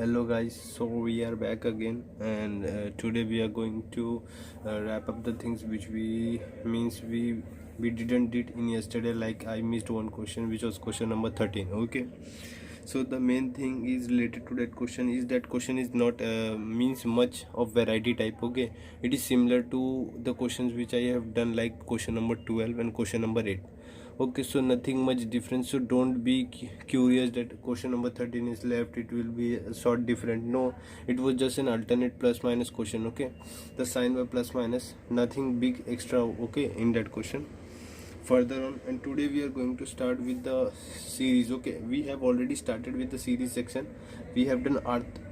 Hello guys, so we are back again, and today we are going to wrap up the things which we didn't did in yesterday. Like I missed one question, which was question number 13. Okay, so the main thing is related to that question is that question is not means much of variety type. Okay, it is similar to the questions which I have done, like question number 12 and question number 8. Okay, so nothing much difference, so don't be curious that question number 13 is left, it will be a sort different. No, it was just an alternate plus minus question. Okay, the sign were plus minus, nothing big extra. Okay, in that question further on, and today we are going to start with the series. Okay, we have already started with the series section. We have done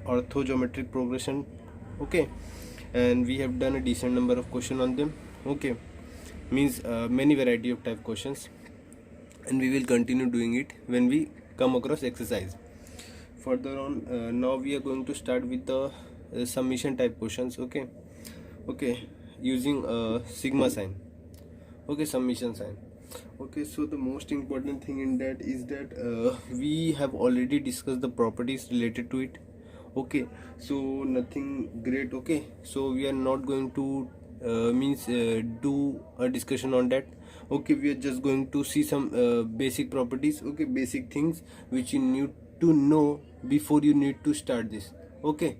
orthogeometric progression. Okay, and we have done a decent number of question on them. Okay, means many variety of type questions, and we will continue doing it when we come across exercise. Further on, now we are going to start with the summation type questions. Okay, using sigma sign. Okay, summation sign. Okay, so the most important thing in that is that we have already discussed the properties related to it. Okay, so nothing great. Okay, so we are not going to do a discussion on that. Okay, we are just going to see some basic properties. Okay, basic things which you need to know before you need to start this. Okay,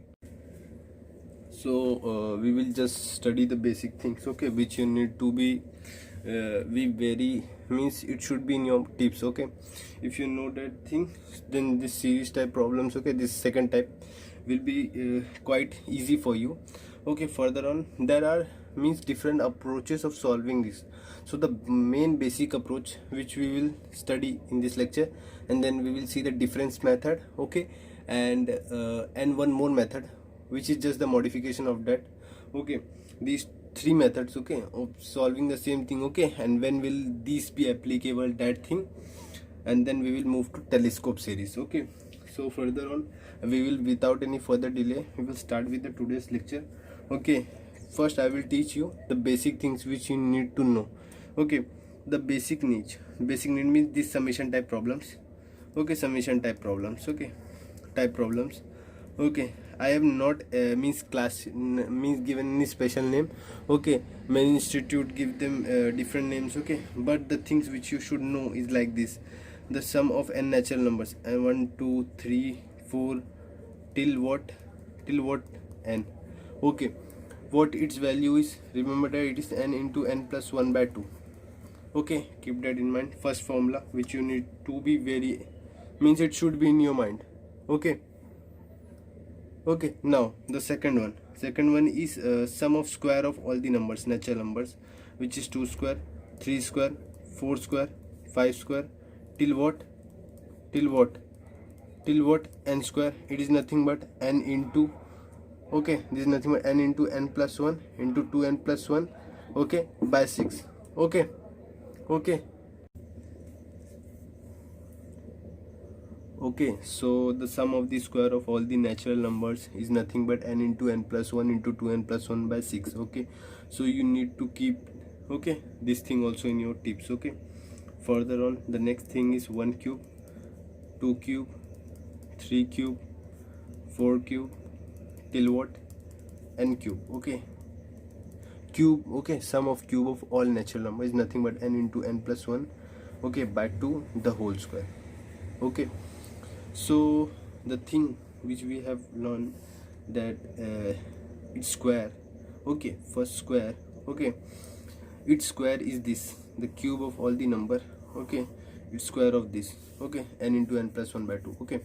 so we will just study the basic things. Okay, which you need to be we very means it should be in your tips. Okay, if you know that thing, then this series type problems, okay, this second type will be quite easy for you. Okay, further on, there are means different approaches of solving this. So the main basic approach which we will study in this lecture, and then we will see the difference method. Okay, and one more method which is just the modification of that. Okay, these three methods, okay, of solving the same thing. Okay, and when will these be applicable, that thing, and then we will move to telescope series. Okay, so further on, we will, without any further delay, we will start with the today's lecture. Okay, first I will teach you the basic things which you need to know. Okay, the basic need means these summation type problems. Okay, summation type problems. Okay, type problems. Okay, I have not means means given any special name. Okay, many institute give them different names. Okay, but the things which you should know is like this: the sum of n natural numbers, and 1 2 3 4 till what n. Okay, what its value is, remember that it is n into n plus 1 by 2. Okay, keep that in mind. First formula which you need to be very means it should be in your mind. Okay, now the second one is sum of square of all the numbers, natural numbers, which is 2 square, 3 square, 4 square, 5 square, till what n square. It is nothing but n into, okay, this is nothing but n into n plus 1 into 2n plus 1, okay, by 6. Okay, so the sum of the square of all the natural numbers is nothing but n into n plus 1 into 2n plus 1 by 6. Okay, so you need to keep, okay, this thing also in your tips. Okay, further on, the next thing is 1 cube, 2 cube, 3 cube, 4 cube, till what n cube. Okay, cube, okay, sum of cube of all natural numbers is nothing but n into n plus 1, okay, by 2 the whole square. Okay, so the thing which we have learned that its square. Okay, first square. Okay, its square is this, the cube of all the number. Okay, its square of this. Okay, n into n plus 1 by 2. Okay,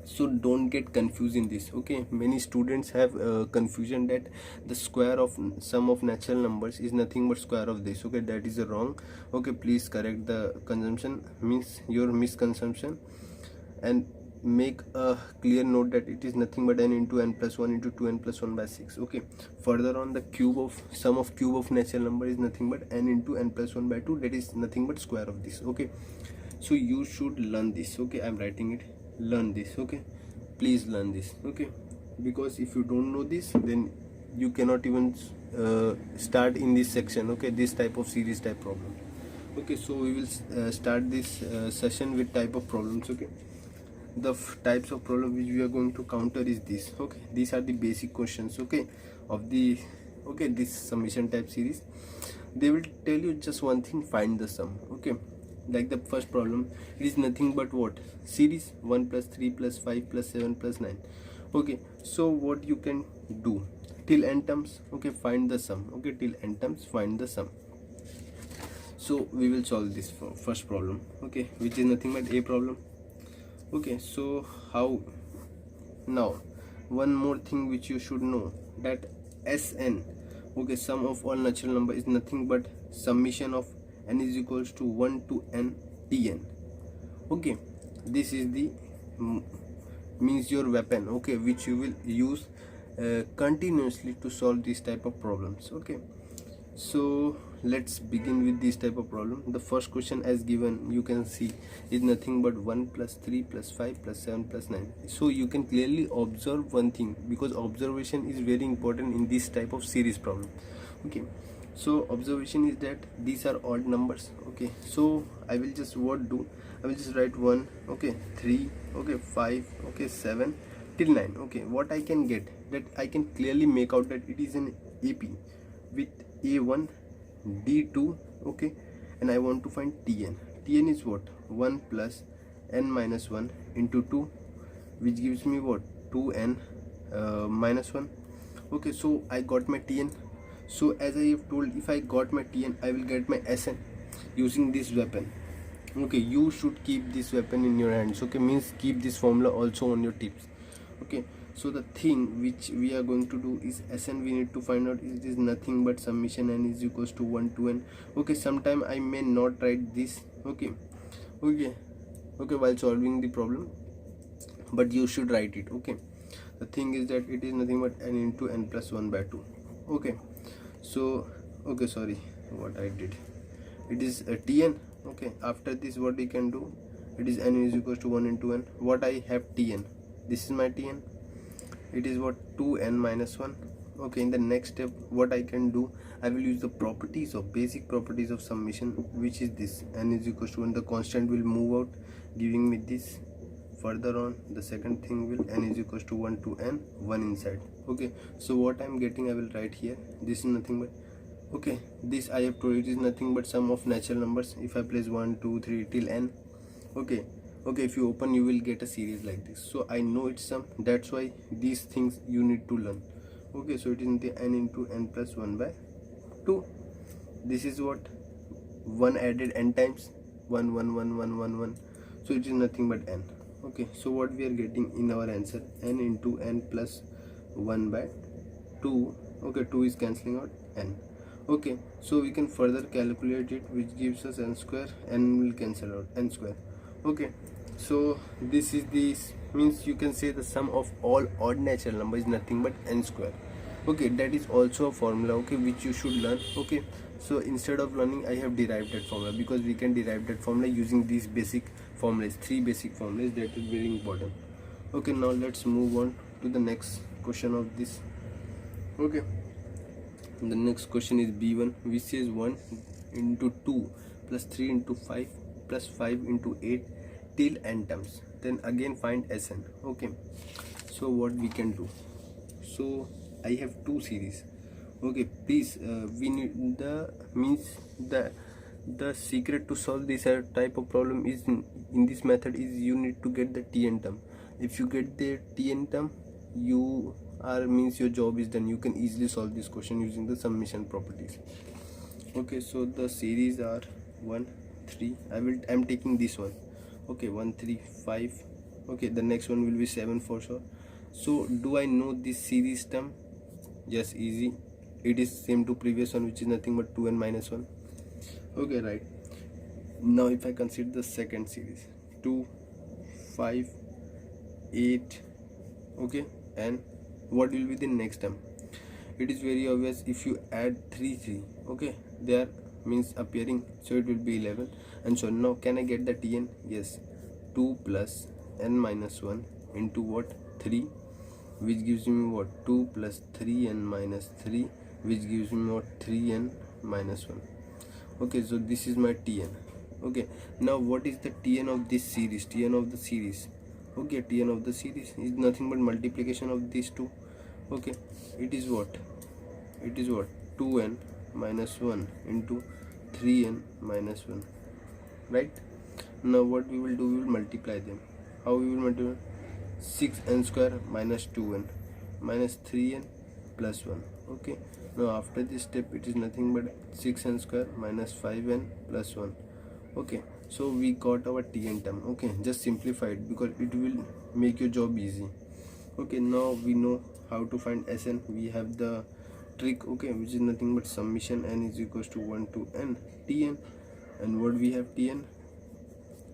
so don't get confused in this. Okay, many students have confusion that the square of sum of natural numbers is nothing but square of this. Okay, that is wrong. Okay, please correct the consumption, means your misconception, and make a clear note that it is nothing but n into n plus 1 into 2n plus 1 by 6. Okay, further on, the cube of sum of cube of natural number is nothing but n into n plus 1 by 2, that is nothing but square of this. Okay, so you should learn this. Okay, I'm writing it, learn this. Okay, please learn this. Okay, because if you don't know this, then you cannot even start in this section. Okay, this type of series type problem. Okay, so we will start this session with type of problems. Okay, the types of problem which we are going to counter is this. Okay, these are the basic questions, okay, of the this summation type series. They will tell you just one thing: find the sum. Okay, like the first problem, it is nothing but what? Series 1 plus 3 plus 5 plus 7 plus 9. Okay, so what you can do till n terms, okay, find the sum. Okay, till n terms find the sum. So we will solve this first problem, okay, which is nothing but a problem. Okay, so how? Now one more thing which you should know, that Sn, okay, sum of all natural number, is nothing but summation of n is equals to 1 to n Tn. Okay, this is the means your weapon, okay, which you will use continuously to solve this type of problems. Okay, so let's begin with this type of problem. The first question as given, you can see, is nothing but 1 plus 3 plus 5 plus 7 plus 9. So you can clearly observe one thing, because observation is very important in this type of series problem. Okay, so observation is that these are odd numbers. Okay, so I will just what do, I will just write 1, okay, 3, okay, 5, okay, 7 till 9. Okay, what I can get, that I can clearly make out that it is an AP with A1 D2, okay, and I want to find Tn. Tn is what? 1 plus n minus 1 into 2, which gives me what? 2n minus 1. Okay, so I got my Tn. So as I have told, if I got my Tn, I will get my Sn using this weapon. Okay, you should keep this weapon in your hands. Okay, means keep this formula also on your tips. Okay, so the thing which we are going to do is Sn we need to find out. It is nothing but summation n is equals to 1 to n. Okay, sometime I may not write this. Okay, while solving the problem, but you should write it. Okay, the thing is that it is nothing but n into n plus 1 by 2. Okay, so okay, sorry, what I did, it is a Tn. Okay, after this what we can do, it is n is equals to 1 into n. What I have Tn, this is my Tn, it is what? 2n minus 1. Okay, in the next step what I can do, I will use the properties of basic properties of summation, which is this: n is equals to 1, the constant will move out, giving me this. Further on, the second thing will n is equals to 1 to n, 1 inside. Okay, so what I am getting, I will write here. This is nothing but, okay, this I have told, it is nothing but sum of natural numbers. If I place 1 2 3 till n, okay, if you open, you will get a series like this. So I know it's sum, that's why these things you need to learn. Okay, so it is the n into n plus 1 by 2. This is what? 1 added n times, 1 1 1 1 1 1, so it is nothing but n. Okay, so what we are getting in our answer, n into n plus 1 by 2. Okay, 2 is cancelling out, n. Okay, so we can further calculate it, which gives us n square. N will cancel out, n square. Okay, so this is this means you can say the sum of all odd natural number is nothing but n square. Okay, that is also a formula, okay, which you should learn. Okay, so instead of learning, I have derived that formula, because we can derive that formula using these basic formulas, 3 basic formulas. That is very important. Okay, now let's move on to the next question of this. Okay, the next question is B1, which says 1 into 2 plus 3 into 5 plus 5 into 8 till n terms. Then again find Sn. Okay, so what we can do, so I have 2 series. Okay, please, we need the means the secret to solve this type of problem is in this method is you need to get the Tn term. If you get the Tn term, you are means your job is done. You can easily solve this question using the summation properties. Okay, so the series are 1 3. I'm taking this one. Okay, 1 3 5. Okay, the next one will be 7 for sure. So do I know this series term? Yes, easy. It is same to previous one, which is nothing but 2n minus 1. Okay, right. Now if I consider the second series, 2 5 8. Okay, and what will be the next term? It is very obvious. If you add 3 3, okay, there means appearing, so it will be 11. And so now can I get the Tn? Yes, 2 plus n minus 1 into what? 3, which gives me what? 2 plus 3n minus 3, which gives me what? 3n minus 1. Okay, so this is my Tn. Okay, now what is the Tn of this series? Tn of the series, Okay, Tn of the series is nothing but multiplication of these two. Okay, it is what? It is what? 2n minus 1 into 3n minus 1, right? Now what we will do, we will multiply them. How we will multiply? 6n square minus 2n minus 3n plus 1. Okay, now after this step it is nothing but 6n square minus 5n plus 1. Okay, so we got our Tn term. Okay, just simplify it because it will make your job easy. Okay, now we know how to find Sn. We have the trick, okay, which is nothing but summation n is equals to 1 to n Tn. And what we have Tn?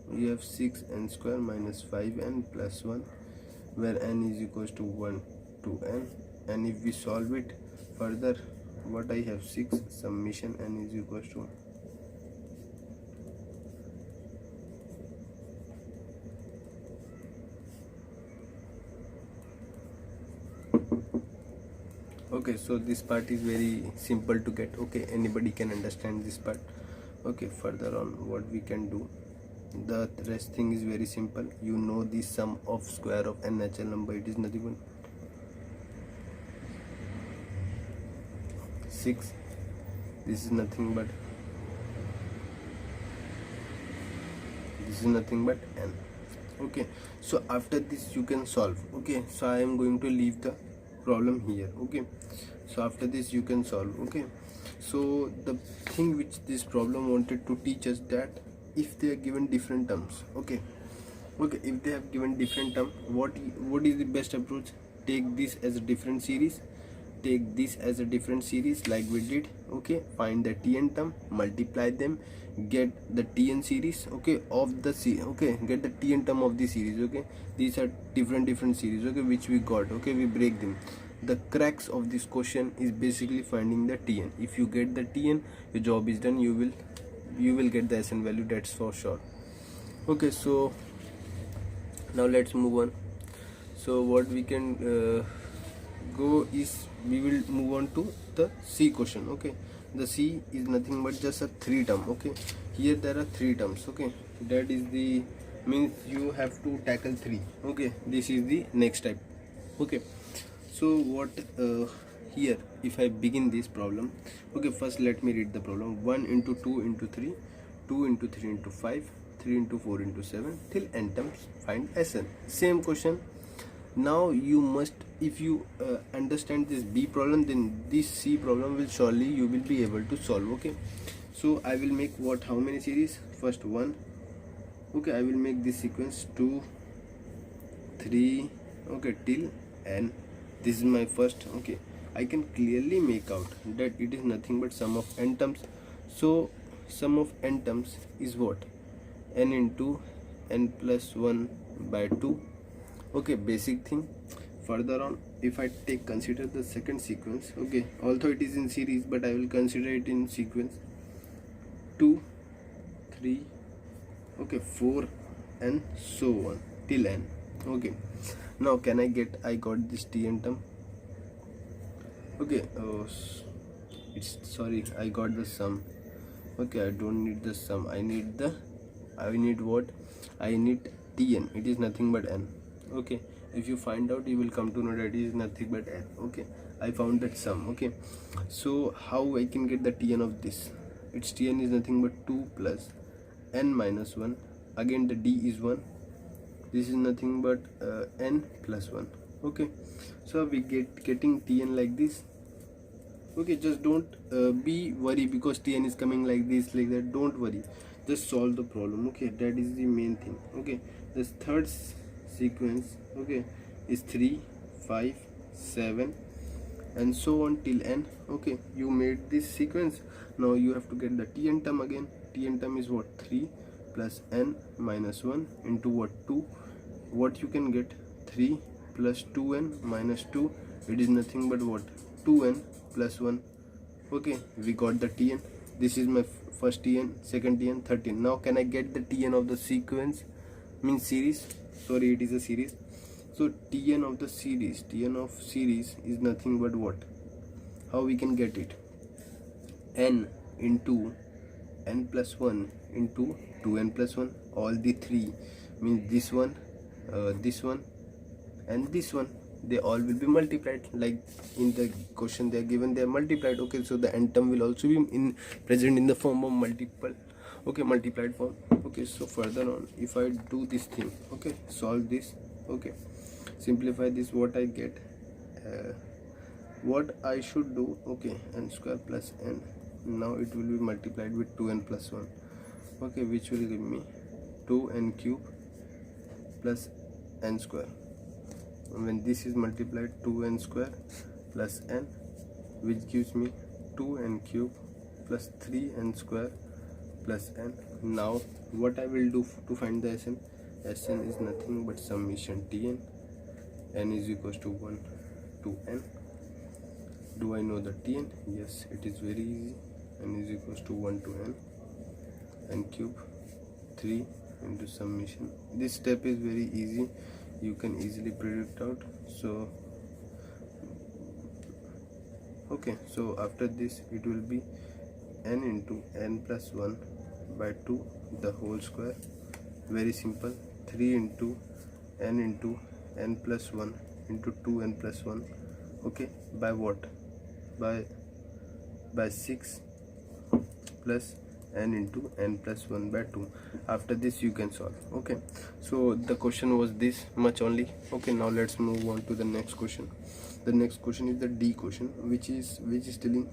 We have 6n square minus 5n plus 1, where n is equals to 1 to n. And if we solve it further, what I have, 6 summation n is equals to okay, so this part is very simple to get. Okay, anybody can understand this part. Okay, further on what we can do, the rest thing is very simple. You know the sum of square of n natural number, it is nothing but 6. This is nothing but n. Okay, so after this you can solve. Okay, so I am going to leave the problem here. Okay, so after this you can solve. Okay, so the thing which this problem wanted to teach us, that if they are given different terms, okay, if they have given different term, what is the best approach? Take this as a different series, take this as a different series like we did. Okay, find the Tn term, multiply them, get the Tn series, okay, of the okay, get the Tn term of the series. Okay, these are different series, okay, which we got. Okay, we break them. The crux of this question is basically finding the Tn. If you get the Tn, your job is done. You will get the Sn value, that's for sure. Okay, so now let's move on. So what we can go is, we will move on to the C question. Okay, the C is nothing but just a 3 term. Okay, here there are 3 terms. Okay, that is the means you have to tackle 3. Okay, this is the next type. Okay, so what here, if I begin this problem, okay, first let me read the problem. 1 into 2 into 3, 2 into 3 into 5, 3 into 4 into 7 till n terms, find Sn. Same question. Now you must, if you understand this B problem, then this C problem will surely you will be able to solve. Okay, so I will make what, how many series? First 1. Okay, I will make this sequence 2, 3, okay, till n. This is my first. Okay, I can clearly make out that it is nothing but sum of n terms. So sum of n terms is what? N into n plus 1 by 2. Okay, basic thing. Further on, if I consider the second sequence, okay, although it is in series, but I will consider it in sequence. 2, 3, okay, 4 and so on till n. Okay, now can I got this Tn term. Okay, it's sorry, I got the sum. Okay, I don't need the sum, I need what? I need Tn. It is nothing but n. Okay, if you find out, you will come to know that it is nothing but n. Okay, I found that sum. Okay, so how I can get the Tn of this? Its Tn is nothing but 2 plus n minus 1. Again the D is 1. This is nothing but n plus 1. Okay, so we getting Tn like this. Okay, just don't be worry because Tn is coming like this, like that. Don't worry, just solve the problem. Okay, that is the main thing. Okay, this third sequence, okay, is 3, 5, 7 and so on till n. Okay, you made this sequence. Now you have to get the Tn term again. Tn term is what? 3 plus n minus 1 into what? 2. What you can get? 3 plus 2n minus 2. It is nothing but what? 2n plus 1. Okay, we got the Tn. This is my first Tn, second Tn, third Tn. Now can I get the Tn of the sequence, means series? Sorry, it is a series. So Tn of the series, Tn of series is nothing but what? How we can get it? N into n plus 1 into 2n plus 1. All the 3 means this one, this one and this one, they all will be multiplied. Like in the question they are given, they are multiplied. Okay, so the n term will also be present in the form of multiple, okay, multiplied form. Okay, so further on, if I do this thing, okay, solve this, okay, simplify this, what I get, what I should do, okay, n square plus n, now it will be multiplied with 2n plus 1, okay, which will give me 2n cube plus n square. When this is multiplied, 2n square plus n, which gives me 2n cube plus 3n square plus n. Now what I will do to find the Sn? Sn is nothing but summation Tn, n is equals to 1 to n. Do I know the Tn? Yes, it is very easy. N is equals to 1 to n cube 3 into summation. This step is very easy, you can easily predict out. So okay, so after this it will be n into n plus 1 by 2 the whole square. Very simple. 3 into n plus 1 into 2n plus 1, okay, by what? By 6 plus n into n plus 1 by 2. After this you can solve. Okay, so the question was this much only. Okay, now let's move on to the next question. The next question is the D question, which is telling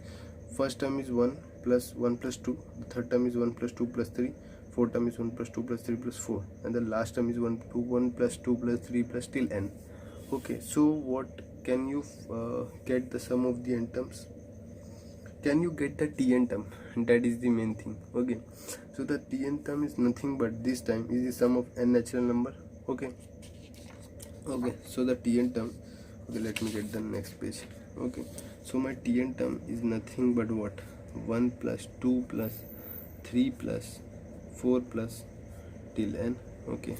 first term is 1 plus 1 plus 2, the third term is 1 plus 2 plus 3, fourth term is 1 plus 2 plus 3 plus 4, and the last term is 1 plus 2 plus 3 plus till n. Okay, so what can you get the sum of the n terms? Can you get the Tn term? That is the main thing. Okay, so the Tn term is nothing but this time is the sum of n natural number. Okay, so the Tn term, okay, let me get the next page. Okay, so my Tn term is nothing but what? 1 plus 2 plus 3 plus 4 plus till n. Okay,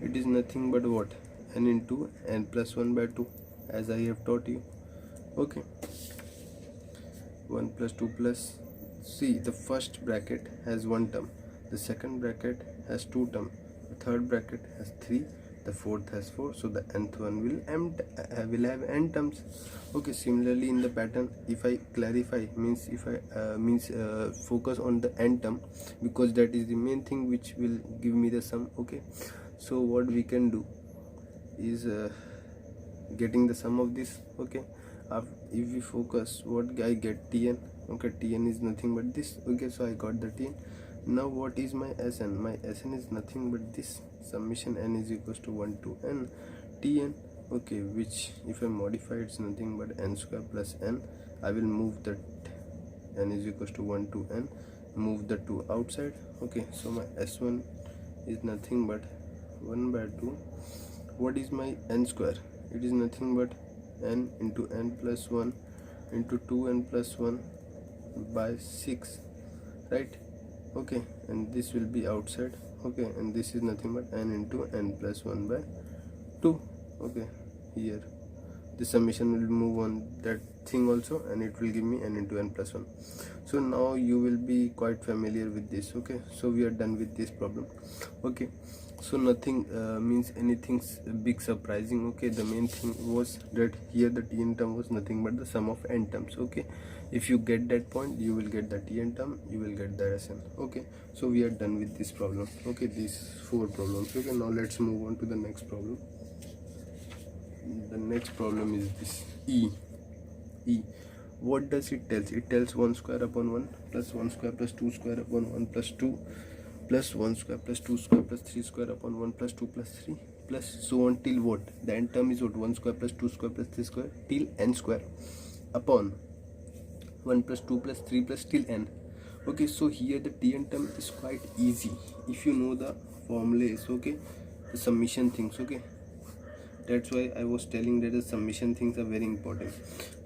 it is nothing but what? N into n plus 1 by 2, as I have taught you. Okay, 1 plus 2 plus, see, the first bracket has one term, the second bracket has two term, the third bracket has 3, the fourth has 4, so the nth one will have n terms. Okay, similarly in the pattern, if I clarify, means if I focus on the n term, because that is the main thing which will give me the sum. Okay, so what we can do is getting the sum of this. Okay, if we focus, what I get? Tn. Okay, Tn is nothing but this. Okay, so I got the Tn. Now what is my Sn? My Sn is nothing but this, summation n is equals to 1 to n Tn. Okay, which if I modify, it's nothing but n square plus n. I will move that n is equals to 1 to n, move the 2 outside. Okay, so my S1 is nothing but 1 by 2. What is my n square? It is nothing but n into n plus 1 into 2n plus 1 by 6, right? Okay, and this will be outside. Okay, and this is nothing but n into n plus 1 by 2. Okay, here the summation will move on that thing also, and it will give me n into n plus 1. So now you will be quite familiar with this. Okay, so we are done with this problem. Okay, so nothing means anything big surprising. Okay, the main thing was that here the Tn term was nothing but the sum of n terms. Okay, if you get that point, you will get the Tn term, you will get the Sn. Okay, so we are done with this problem. Okay, these 4 problems. Okay, now let's move on to the next problem. The next problem is this E. What does it tell? It tells 1 square upon 1 plus 1 square plus 2 square upon 1 plus 2 plus 1 square plus 2 square plus 3 square upon 1 plus 2 plus 3 plus so on till what? The n term is what? 1 square plus 2 square plus 3 square till n square upon 1 plus 2 plus 3 plus till n. Okay, so here the Tn term is quite easy if you know the formulas. Okay, the summation things. Okay, that's why I was telling that the summation things are very important.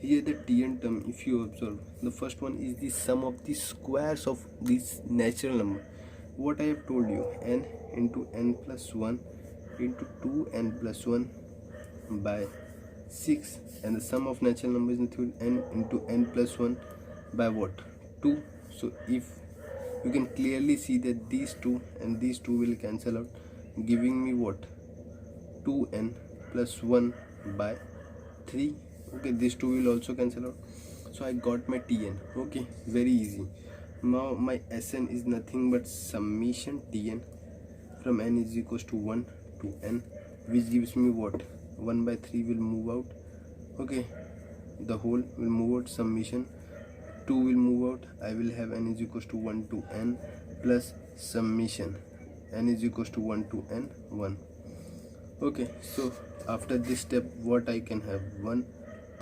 Here the Tn term, if you observe, the first one is the sum of the squares of this natural number. What I have told you, n into n plus 1 into 2n plus 1 by 6, and the sum of natural numbers into n into n plus 1 by what? 2. So if you can clearly see that these two and these two will cancel out, giving me what? 2n plus 1 by 3. Okay, these two will also cancel out. So I got my Tn. Okay, very easy. Now my Sn is nothing but summation Tn from n is equals to 1 to n, which gives me what? 1 by 3 will move out. Okay, the whole will move out, summation 2 will move out. I will have n is equals to 1 to n plus summation n is equals to 1 to n 1. Okay, so after this step what I can have? 1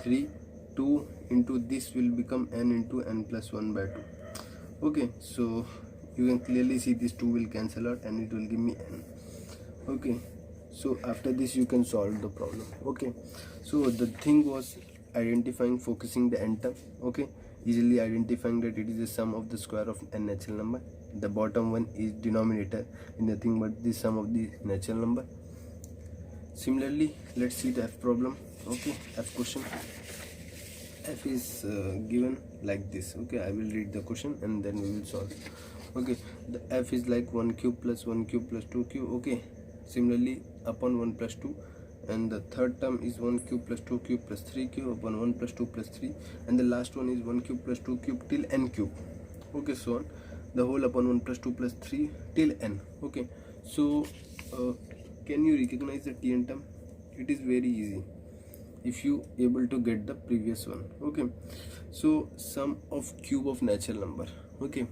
3 2 into this will become n into n plus 1 by 2. Okay, so you can clearly see these two will cancel out and it will give me n. Okay, so after this you can solve the problem. Okay, so the thing was identifying, focusing the n term. Okay, easily identifying that it is the sum of the square of n natural number. The bottom one is denominator in nothing but the sum of the natural number. Similarly, let's see the f problem. Okay, f question. F is given like this. Okay, I will read the question and then we will solve. Okay, the f is like 1 cube plus 1 cube plus 2 cube. Okay, similarly upon 1 plus 2, and the third term is 1 cube plus 2 cube plus 3 cube upon 1 plus 2 plus 3, and the last one is 1 cube plus 2 cube till n cube. Okay, so on the whole upon 1 plus 2 plus 3 till n. Okay, so can you recognize the Tn term? It is very easy if you able to get the previous one. Okay, so sum of cube of natural number. Okay,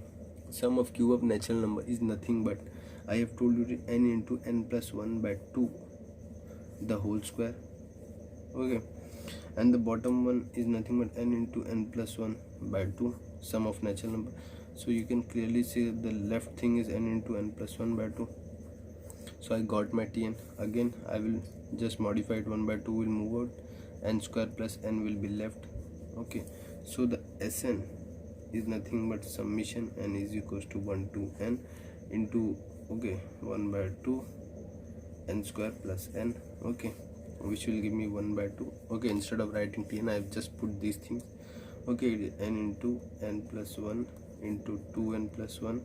sum of cube of natural number is nothing but, I have told you, n into n plus 1 by 2 the whole square. Okay, and the bottom one is nothing but n into n plus 1 by 2 sum of natural number. So you can clearly see the left thing is n into n plus 1 by 2. So I got my Tn. Again I will just modify it. 1 by 2 will move out, n square plus n will be left. Okay, so the Sn is nothing but summation n is equals to 1 to n into, okay, 1 by 2 n square plus n. Okay, which will give me 1 by 2. Okay, instead of writing Tn I have just put these things. Okay, it is n into n plus 1 into 2n plus 1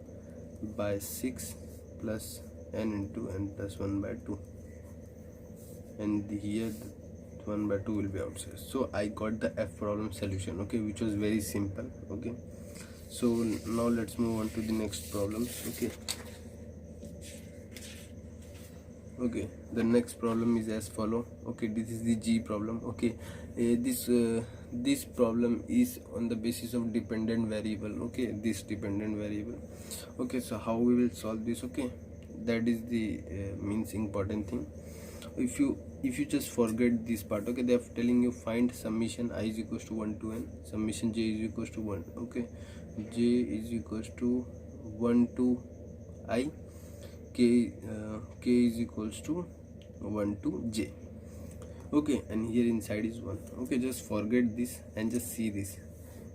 by 6 plus n into n plus 1 by 2, and here the 1 by 2 will be outside. So I got the f problem solution. Okay, which was very simple. Okay, so now let's move on to the next problems. Okay, the next problem is as follow. Okay, this is the G problem. Okay, this problem is on the basis of dependent variable. Okay, this dependent variable. Okay, so how we will solve this? Okay, that is the means important thing. If you just forget this part, okay, they are telling you find summation I is equals to 1 to n, summation j is equals to 1. Okay, j is equals to 1 to I, k is equals to 1 to j. Okay, and here inside is 1. Okay, just forget this and just see this.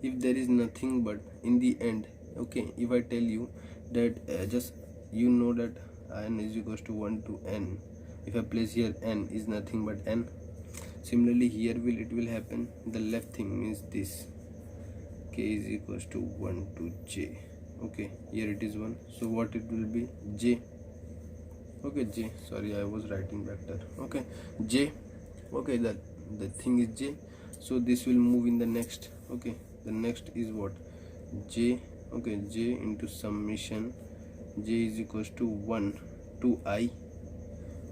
If there is nothing but in the end, okay, if I tell you that just you know that n is equals to 1 to n, if I place here n is nothing but n. Similarly here it will happen, the left thing means this, k is equals to 1 to j. Okay, here it is 1, so what it will be? J. Okay, j, sorry, I was writing back there. Okay, j. Okay, the thing is j, so this will move in the next. Okay, the next is what? J. Okay, j into summation j is equals to 1 to I.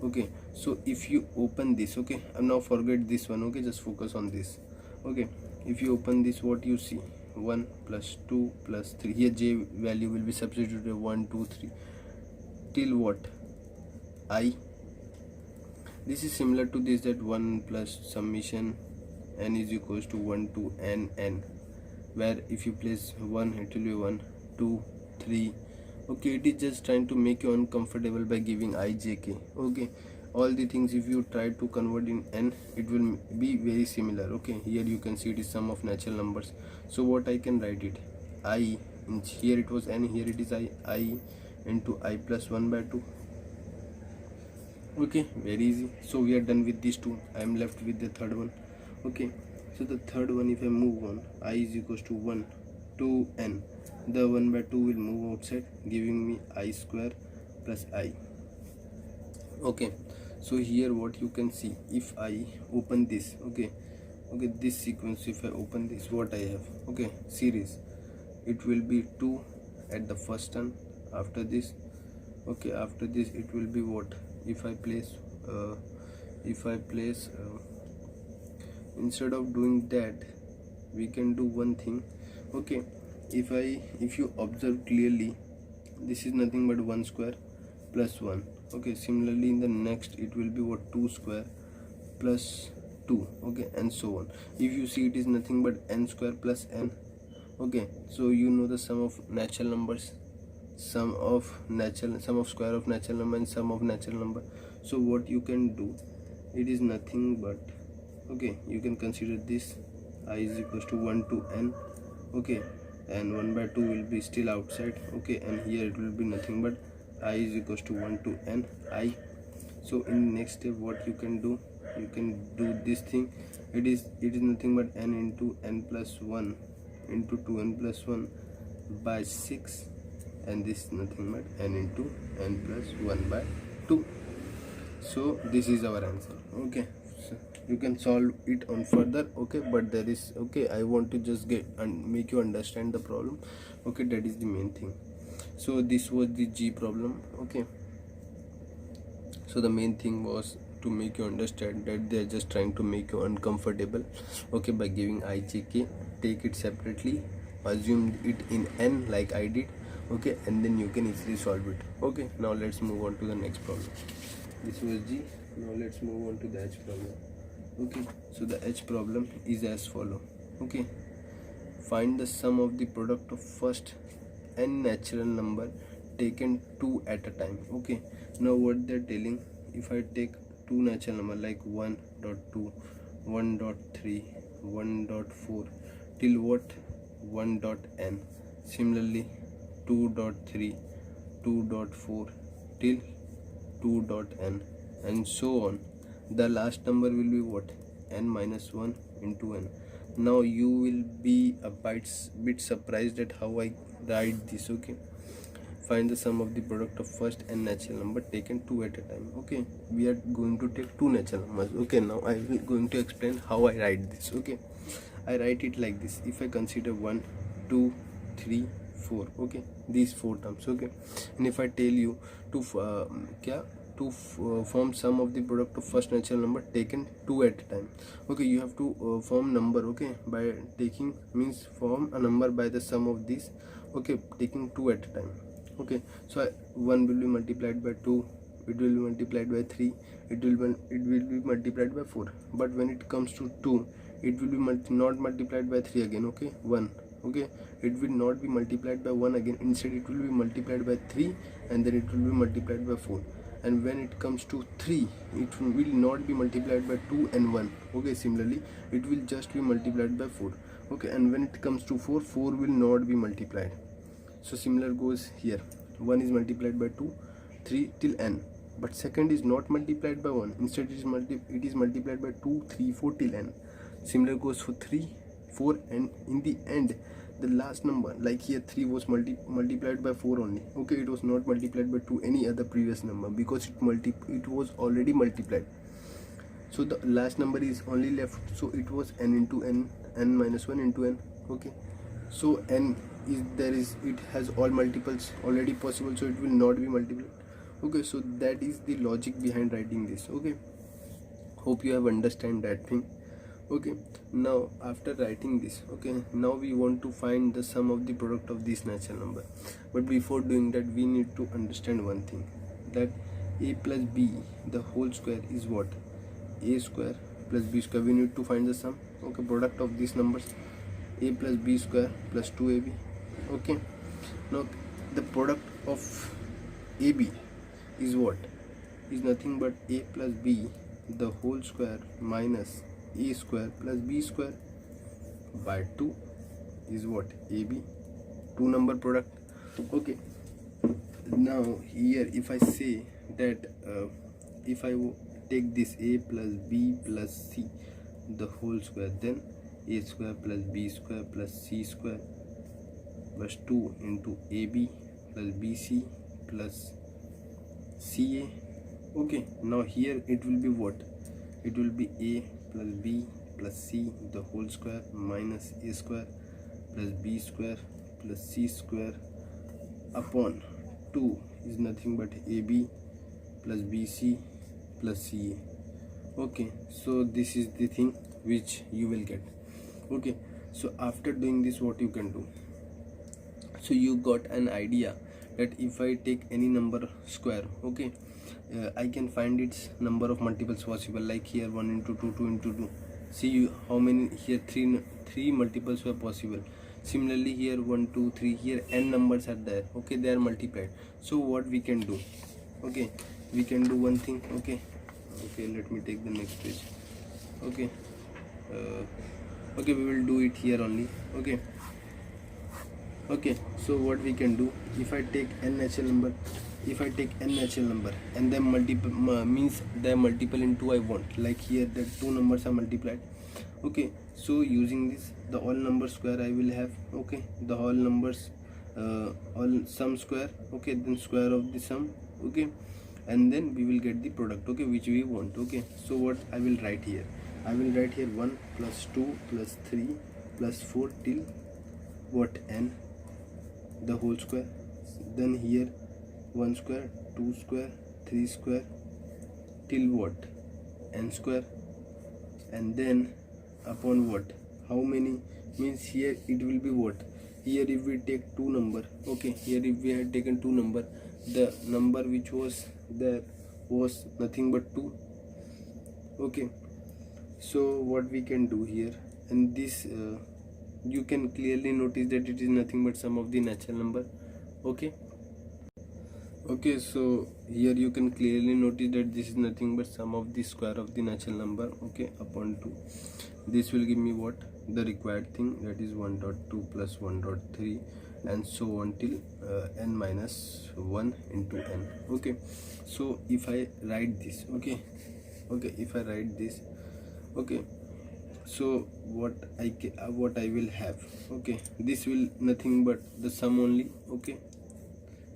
Okay, so if you open this, okay, now forget this one. Okay, just focus on this. Okay, if you open this, what you see? 1 plus 2 plus 3. Here j value will be substituted 1 2 3 till what? I. This is similar to this, that 1 plus summation n is equals to 1 to n, where if you place 1 it will be 1 2 3. Okay, it is just trying to make you uncomfortable by giving I j k. Okay, all the things if you try to convert in n, it will be very similar. Okay, here you can see it is sum of natural numbers. So what I can write it? I, here it was n, here it is I into I plus 1 by 2. Okay, very easy. So we are done with these two. I am left with the third one. Okay, so the third one, if I move on, I is equals to 1 to n, the 1 by 2 will move outside, giving me I square plus I. Okay, So here what you can see, if I open this, okay, this sequence, if I open this, what I have, okay, series, it will be 2 at the first turn. After this, okay, after this it will be what, if I place instead of doing that, we can do one thing, okay. If you observe clearly, this is nothing but 1 square plus 1, okay. Similarly in the next it will be what, 2 square plus 2, okay, and so on. If you see, it is nothing but n square plus n, okay. So you know the sum of natural numbers, sum of square of natural number and sum of natural number. So what you can do, it is nothing but, okay, you can consider this I is equals to 1 to n, okay, and 1 by 2 will be still outside, okay, and here it will be nothing but I is equals to 1 to n I. So in next step what you can do, you can do this thing, it is nothing but n into n plus 1 into 2n plus 1 by 6, and this is nothing but n into n plus 1 by 2. So this is our answer, okay. So you can solve it on further, okay, but there is, okay, I want to just get and make you understand the problem, okay, that is the main thing. So this was the G problem, okay. So the main thing was to make you understand that they are just trying to make you uncomfortable, okay, by giving I, J, K. Take it separately, assume it in n like I did, okay, and then you can easily solve it, okay. Now let's move on to the next problem. This was G. Now let's move on to the H problem, okay. So the H problem is as follow, okay. Find the sum of the product of first n natural number taken 2 at a time, okay. Now what they're telling, if I take 2 natural number like 1.2, 1.3, 1.4 till what, 1.n. Similarly 2.3, 2.4 till 2.n, and so on. The last number will be what, n minus 1 into n. Now you will be a bit surprised at how I write this, okay. Find the sum of the product of first n natural number taken 2 at a time, okay. We are going to take 2 natural numbers, okay. Now I will going to explain how I write this, okay. I write it like this. If I consider 1, 2, 3, 4, okay, these 4 terms, okay, and if I tell you to form sum of the product of first natural number taken 2 at a time, okay, you have to form number, okay, by taking, means form a number by the sum of these, okay, taking 2 at a time, okay. So 1 will be multiplied by 2, it will be multiplied by 3, it will be multiplied by 4, but when it comes to 2, it will be not multiplied by 3 again, okay, 1, okay, it will not be multiplied by 1 again, instead it will be multiplied by 3, and then it will be multiplied by 4. And when it comes to 3, it will not be multiplied by 2 and 1, okay. Similarly it will just be multiplied by 4, okay, and when it comes to 4, 4 will not be multiplied. So similar goes here, 1 is multiplied by 2, 3 till n, but second is not multiplied by 1, instead it is multiplied by 2, 3, 4 till n. Similar goes for 3, 4, and in the end the last number, like here 3 was multiplied by 4 only, okay, it was not multiplied by 2 any other previous number, because it was already multiplied. So the last number is only left, so it was n into n, n minus 1 into n, okay. So n is it has all multiples already possible, so it will not be multiplied, okay. So that is the logic behind writing this, okay. Hope you have understand that thing, okay. Now after writing this, okay, now we want to find the sum of the product of this natural number, but before doing that we need to understand one thing, that a plus b the whole square is what, a square plus b square. We need to find the sum, okay, product of these numbers, a plus b square plus 2ab, okay. Now the product of ab is what, is nothing but a plus b the whole square minus a square plus b square by 2 is what, ab, 2 number product, okay. Now here if I say that if I take this a plus b plus c the whole square, then a square plus b square plus c square plus 2 into ab plus bc plus ca Okay, now here it will be what? It will be a plus b plus c the whole square minus a square plus b square plus c square upon 2 is nothing but ab plus bc plus ca. Okay, so this is the thing which you will get. Okay, so after doing this, what you can do? So you got an idea that if I take any number square, okay, I can find its number of multiples possible, like here 1 into 2, 2 into 2. See you how many here, three multiples were possible. Similarly here 1 2 3, here n numbers are there, okay, they are multiplied. So what we can do? Okay, we can do one thing. Okay, let me take the next page. Okay, okay, we will do it here only. Okay, so what we can do, if I take n natural number, and then multiple means they are multiple in 2 I want, like here the two numbers are multiplied. Okay, so using this, the all number square I will have. Okay, the whole numbers all sum square. Okay, then square of the sum. Okay, and then we will get the product, okay, which we want. Okay, so what I will write here? I will write here 1 plus 2 plus 3 plus 4 till what? N the whole square. Then here 1 square, 2 square, 3 square till what? N square. And then upon what? How many? Means here it will be what? Here if we take two number, okay, here if we had taken two number, the number which was there was nothing but 2. Okay, so what we can do here, and this you can clearly notice that it is nothing but sum of the natural number. Okay, so here you can clearly notice that this is nothing but sum of the square of the natural number, okay, upon 2. This will give me what? The required thing, that is 1.2 plus 1.3 and so on till n minus 1 into n. Okay, so if I write this, okay, if I write this, okay, so what I will have, okay, this will nothing but the sum only, okay,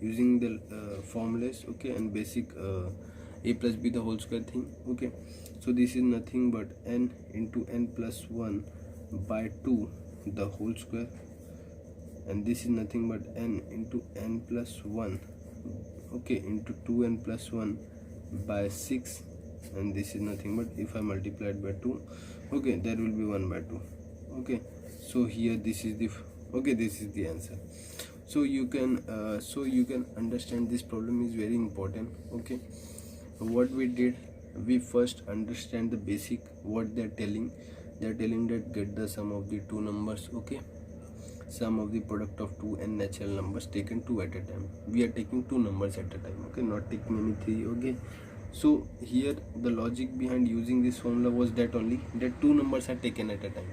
using the formulas, okay, and basic a plus b the whole square thing. Okay, so this is nothing but n into n plus 1 by 2 the whole square, and this is nothing but n into n plus 1, okay, into 2n plus 1 by 6, and this is nothing but, if I multiply it by 2, okay, there will be 1 by 2. Okay, so here this is the this is the answer. So you can understand this problem is very important. Okay, what we did, we first understand the basic, what they're telling that get the sum of the two numbers, okay, sum of the product of two and natural numbers taken two at a time. We are taking two numbers at a time, okay, not taking any three. Okay, so here the logic behind using this formula was that only that two numbers are taken at a time.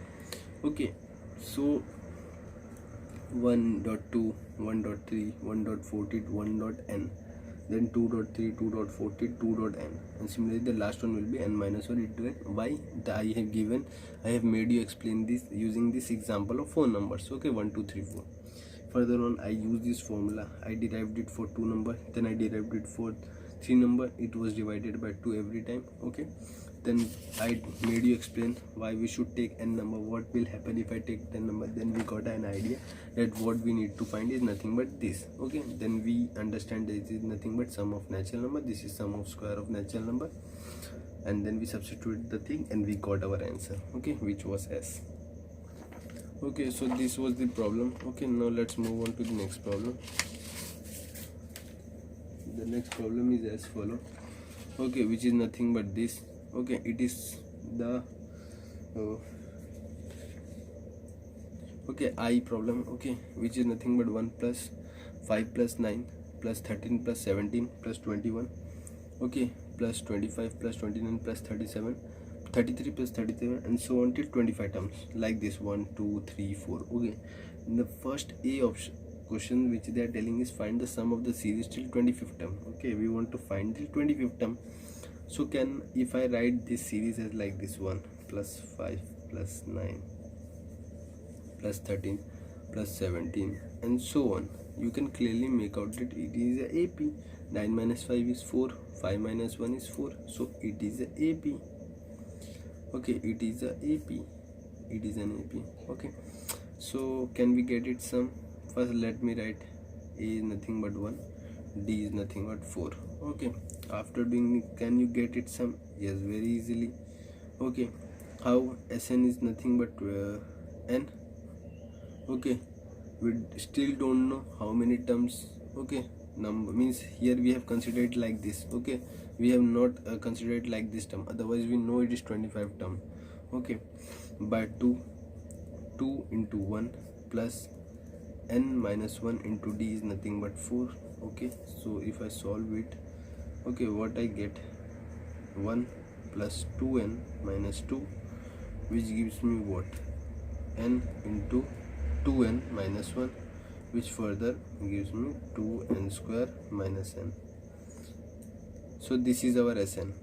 Okay, so 1.2, 1.3, 1.40, 1.n, then 2.3, 2.40, 2.n, and similarly the last one will be n minus 1 into n. Why? I have made you explain this using this example of 4 numbers, okay, 1 2 3 4. Further on, I use this formula, I derived it for 2 number, then I derived it for 3 number. It was divided by 2 every time. Okay, then I made you explain why we should take n number, what will happen if I take 10 number. Then we got an idea that what we need to find is nothing but this. Okay, then we understand this is nothing but sum of natural number, this is sum of square of natural number, and then we substitute the thing and we got our answer, okay, which was S. Okay, so this was the problem. Okay, now let's move on to the next problem. The next problem is as follow, okay, which is nothing but this. Okay, it is the I problem, okay, which is nothing but 1 plus 5 plus 9 plus 13 plus 17 plus 21, okay, plus 25 plus 29 plus 37, 33 plus 37, and so on till 25 terms, like this 1 2 3 4. Okay, in the first A option question which they are telling is find the sum of the series till 25th term. Okay, we want to find till 25th term. So if I write this series as like this, 1 plus 5 plus 9 plus 13 plus 17 and so on, you can clearly make out that it is a AP. 9 minus 5 is 4, 5 minus 1 is 4, so it is a AP. Okay, it is a AP, it is an AP. Okay, so can we get it sum? First let me write A is nothing but 1, D is nothing but 4. Okay, after doing it, can you get it sum? Yes, very easily. Okay, how? Sn is nothing but n. Okay, we still don't know how many terms. Okay, number means here we have considered like this. Okay, we have not considered like this term, otherwise we know it is 25 term. Okay, by 2 into 1 plus n minus 1 into d is nothing but 4. Okay, so if I solve it, okay, what I get, 1 plus 2n minus 2, which gives me what, n into 2n minus 1, which further gives me 2n square minus n. So this is our Sn.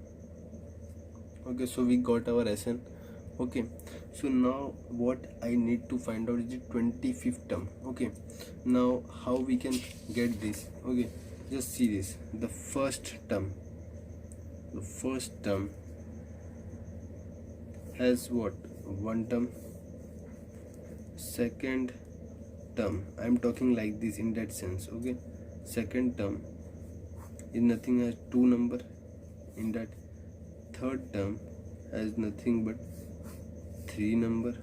Okay, so we got our Sn. Okay, so now what I need to find out is the 25th term. Okay, now how we can get this? Okay, just see this. The first term has what? One term. Second term, I am talking like this in that sense. Okay, second term is nothing as 2 number in that. Third term has nothing but 3 number.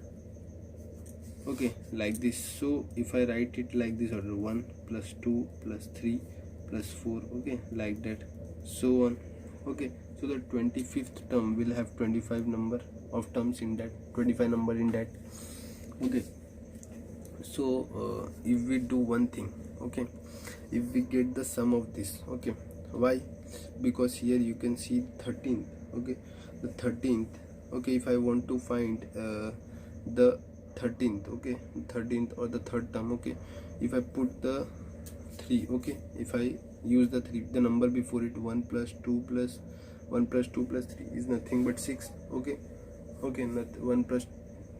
Okay, like this. So if I write it like this order, 1 plus 2 plus 3 plus 4, okay, like that, so on. Okay, so the 25th term will have 25 number of terms in that, 25 number in that. Okay, so if we do one thing, okay, if we get the sum of this, okay, why? Because here you can see 13th. Okay, the 13th. Okay, if I want to find the 13th, okay, 13th or the third term, okay, if I put the 3, okay, if I use the 3, the number before it, 1 plus 2 plus 1 plus 2 plus 3 is nothing but 6. Okay, 1 plus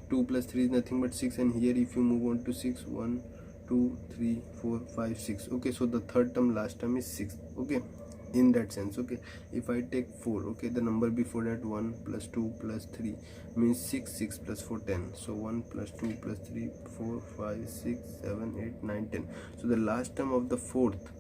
2 plus 3 is nothing but 6, and here if you move on to 6, 1 2 3 4 5 6. Okay, so the third term, last term is 6. Okay, in that sense. Okay, if I take 4, okay, the number before that, 1 plus 2 plus 3 means 6, 6 plus 4 10, so 1 plus 2 plus 3 4 5 6 7 8 9 10. So the last term of the fourth,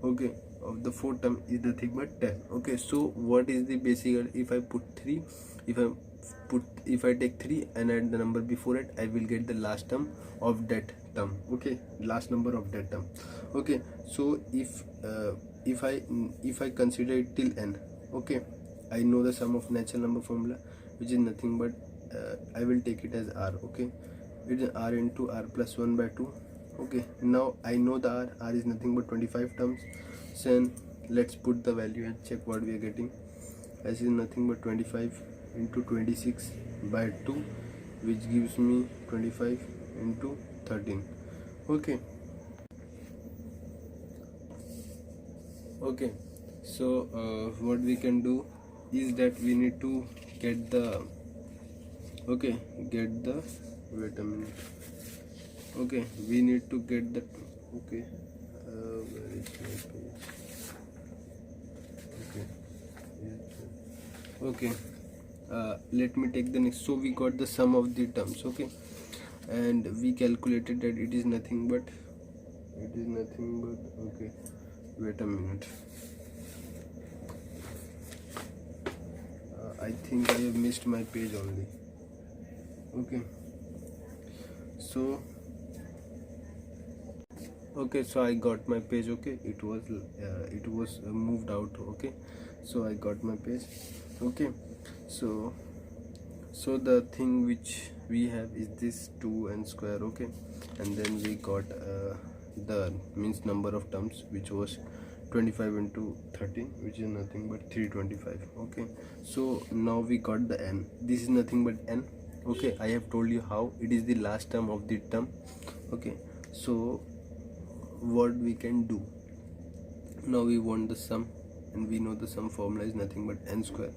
okay, of the fourth term is nothing but 10. Okay, so what is the basic? If I put 3, if I take 3 and add the number before it, I will get the last term of that term. Okay, last number of that term. Okay, so if I consider it till n, okay, I know the sum of natural number formula, which is nothing but I will take it as r. Okay, it is r into r plus 1 by 2. Okay, now I know the r is nothing but 25 terms. So let's put the value and check what we are getting. S is nothing but 25 into 26 by 2, which gives me 25 into 13. Okay, so what we can do is that we need to get the, okay, wait a minute. Okay, we need to get the, okay, where is my page? Okay, let me take the next. So we got the sum of the terms. Okay, and we calculated that it is nothing but okay, wait a minute, I think I have missed my page only. Okay, so I got my page. Okay, it was moved out. Okay, so I got my page. Okay, so the thing which we have is this 2n square. Okay, and then we got the means number of terms, which was 25 into 13, which is nothing but 325. Okay, so now we got the n. This is nothing but n. Okay, I have told you how it is the last term of the term. Okay, so what we can do now, we want the sum, and we know the sum formula is nothing but n square.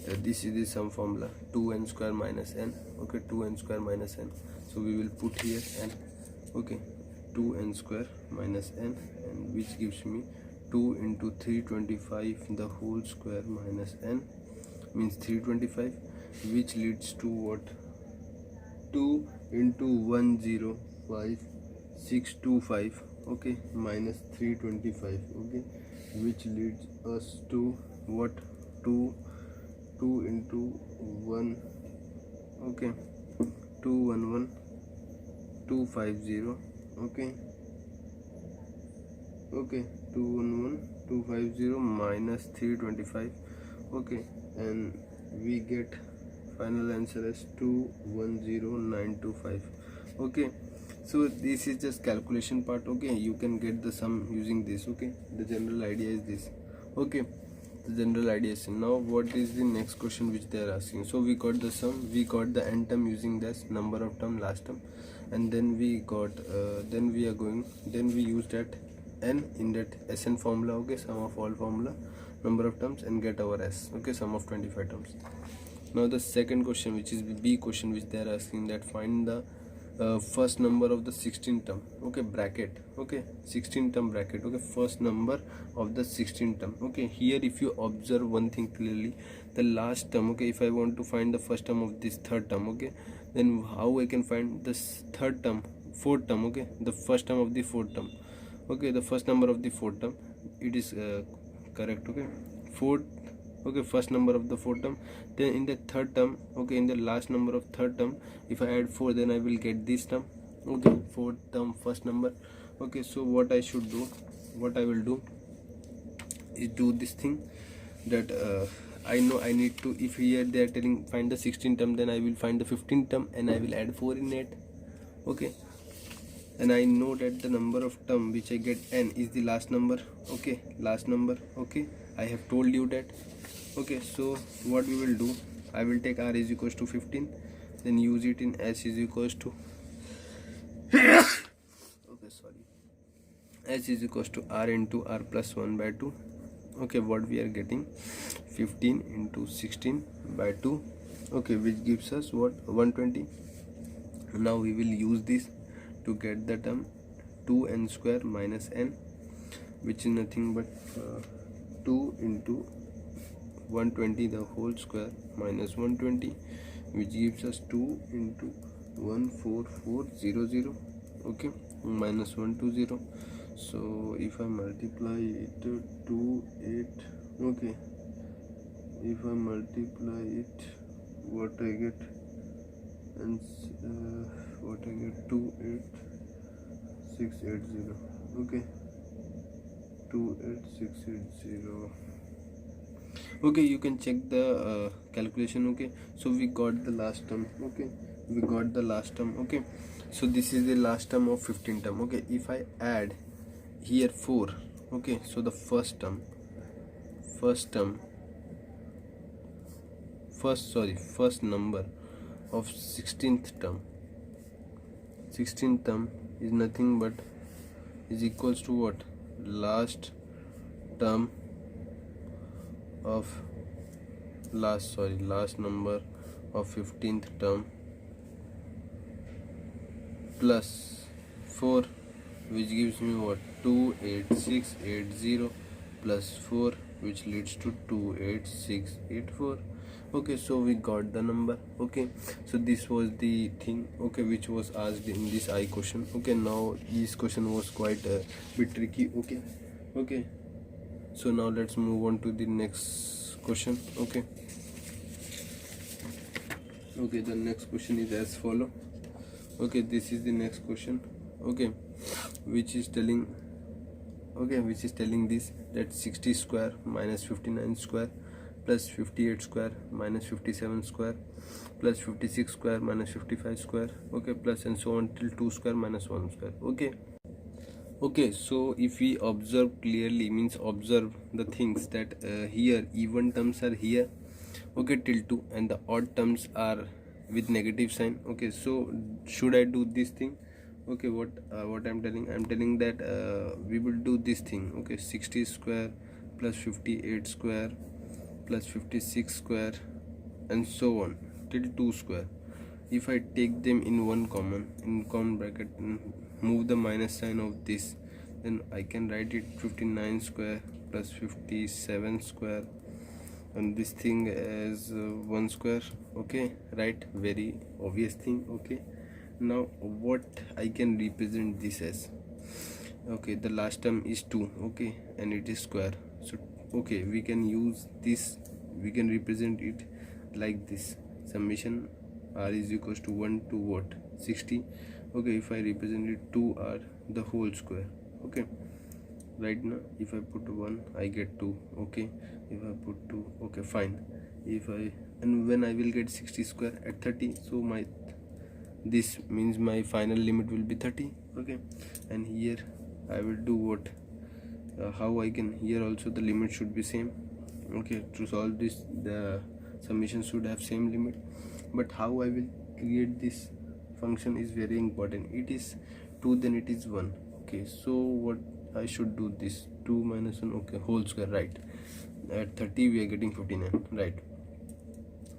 This is the sum formula, 2n square minus n. Okay, 2n square minus n, so we will put here n. Okay, 2n square minus n, and which gives me 2 into 325 the whole square minus n means 325, which leads to what? 2 into 105625, okay, minus 325, okay, which leads us to what? 2 into 1, okay, 211250, okay, 211250 minus 325, okay, and we get final answer as 210925, okay. So this is just calculation part, okay. You can get the sum using this, okay. The general idea is this, okay. The general idea is. Now what is the next question which they are asking? So we got the sum, we got the n term using this number of term last term, and then we got then we use that n in that Sn formula, okay, sum of all formula, number of terms, and get our S, okay, sum of 25 terms. Now the second question, which is B question, which they are asking, that find the first number of the 16 term, okay, bracket, okay, 16 term bracket, okay, first number of the 16 term, okay. Here if you observe one thing clearly, the last term, okay, if I want to find the first term of this third term, okay, then how I can find this third term, fourth term, okay, the first term of the fourth term, okay, the first number of the fourth term, it is correct, okay, fourth, okay, first number of the fourth term. Then in the third term, okay, in the last number of third term, if I add 4, then I will get this term, okay, fourth term first number, okay. So what I should do, what I will do is do this thing, that I know I need to, if here they are telling find the 16 term, then I will find the 15 term and I will add 4 in it, okay. And I know that the number of term which I get n is the last number, okay, last number, okay, I have told you that, okay. So what we will do, I will take r is equals to 15, then use it in s is equals to okay, sorry, s is equals to r into r plus 1 by 2, okay. What we are getting, 15 into 16 by 2, okay, which gives us what? 120. Now we will use this to get the term 2n square minus n, which is nothing but 2 into 120 the whole square minus 120, which gives us 2 into 14400, okay, minus 120. So if I multiply it to 8, okay, if I multiply it, what I get, and what I get, 28680, okay, 28680, okay. You can check the calculation, okay. So we got the last term, okay, we got the last term, okay. So this is the last term of 15 term, okay. If I add here 4, okay, so the first number of 16th term is nothing but is equals to what? Last term of last number of 15th term plus 4, which gives me what? 28680 plus 4, which leads to 28684, okay. So we got the number, okay. So this was the thing, okay, which was asked in this I question, okay. Now this question was quite a bit tricky, okay. So now let's move on to the next question, okay. The next question is as follow, okay. This is the next question, okay, which is telling this, that 60 square minus 59 square plus 58 square minus 57 square plus 56 square minus 55 square, okay, plus and so on till 2 square minus 1 square, okay. So if we observe clearly, means observe the things, that here even terms are here, okay, till 2, and the odd terms are with negative sign, okay. So should I do this thing, okay? What I'm telling that we will do this thing, okay. 60 square plus 58 square plus 56 square and so on till 2 square. If I take them in common bracket and move the minus sign of this, then I can write it 59 square plus 57 square, and this thing as 1 square. Okay, right, very obvious thing. Okay, now what I can represent this as? Okay, the last term is 2, okay, and it is square. So okay, we can use this, we can represent it like this: summation r is equals to 1 to what, 60. Okay, if I represent it 2r the whole square. Okay, right now if I put 1 I get 2. Okay, if I put 2, okay, fine. If I, and when I will get 60 square at 30, so my, this means my final limit will be 30. Okay, and here I will do what, how I can, here also the limit should be same. Okay, to solve this the summation should have same limit, but how I will create this function is very important. It is 2, then it is 1. Okay, so what I should do, this 2 minus 1, okay, whole square, right? At 30 we are getting 59, right?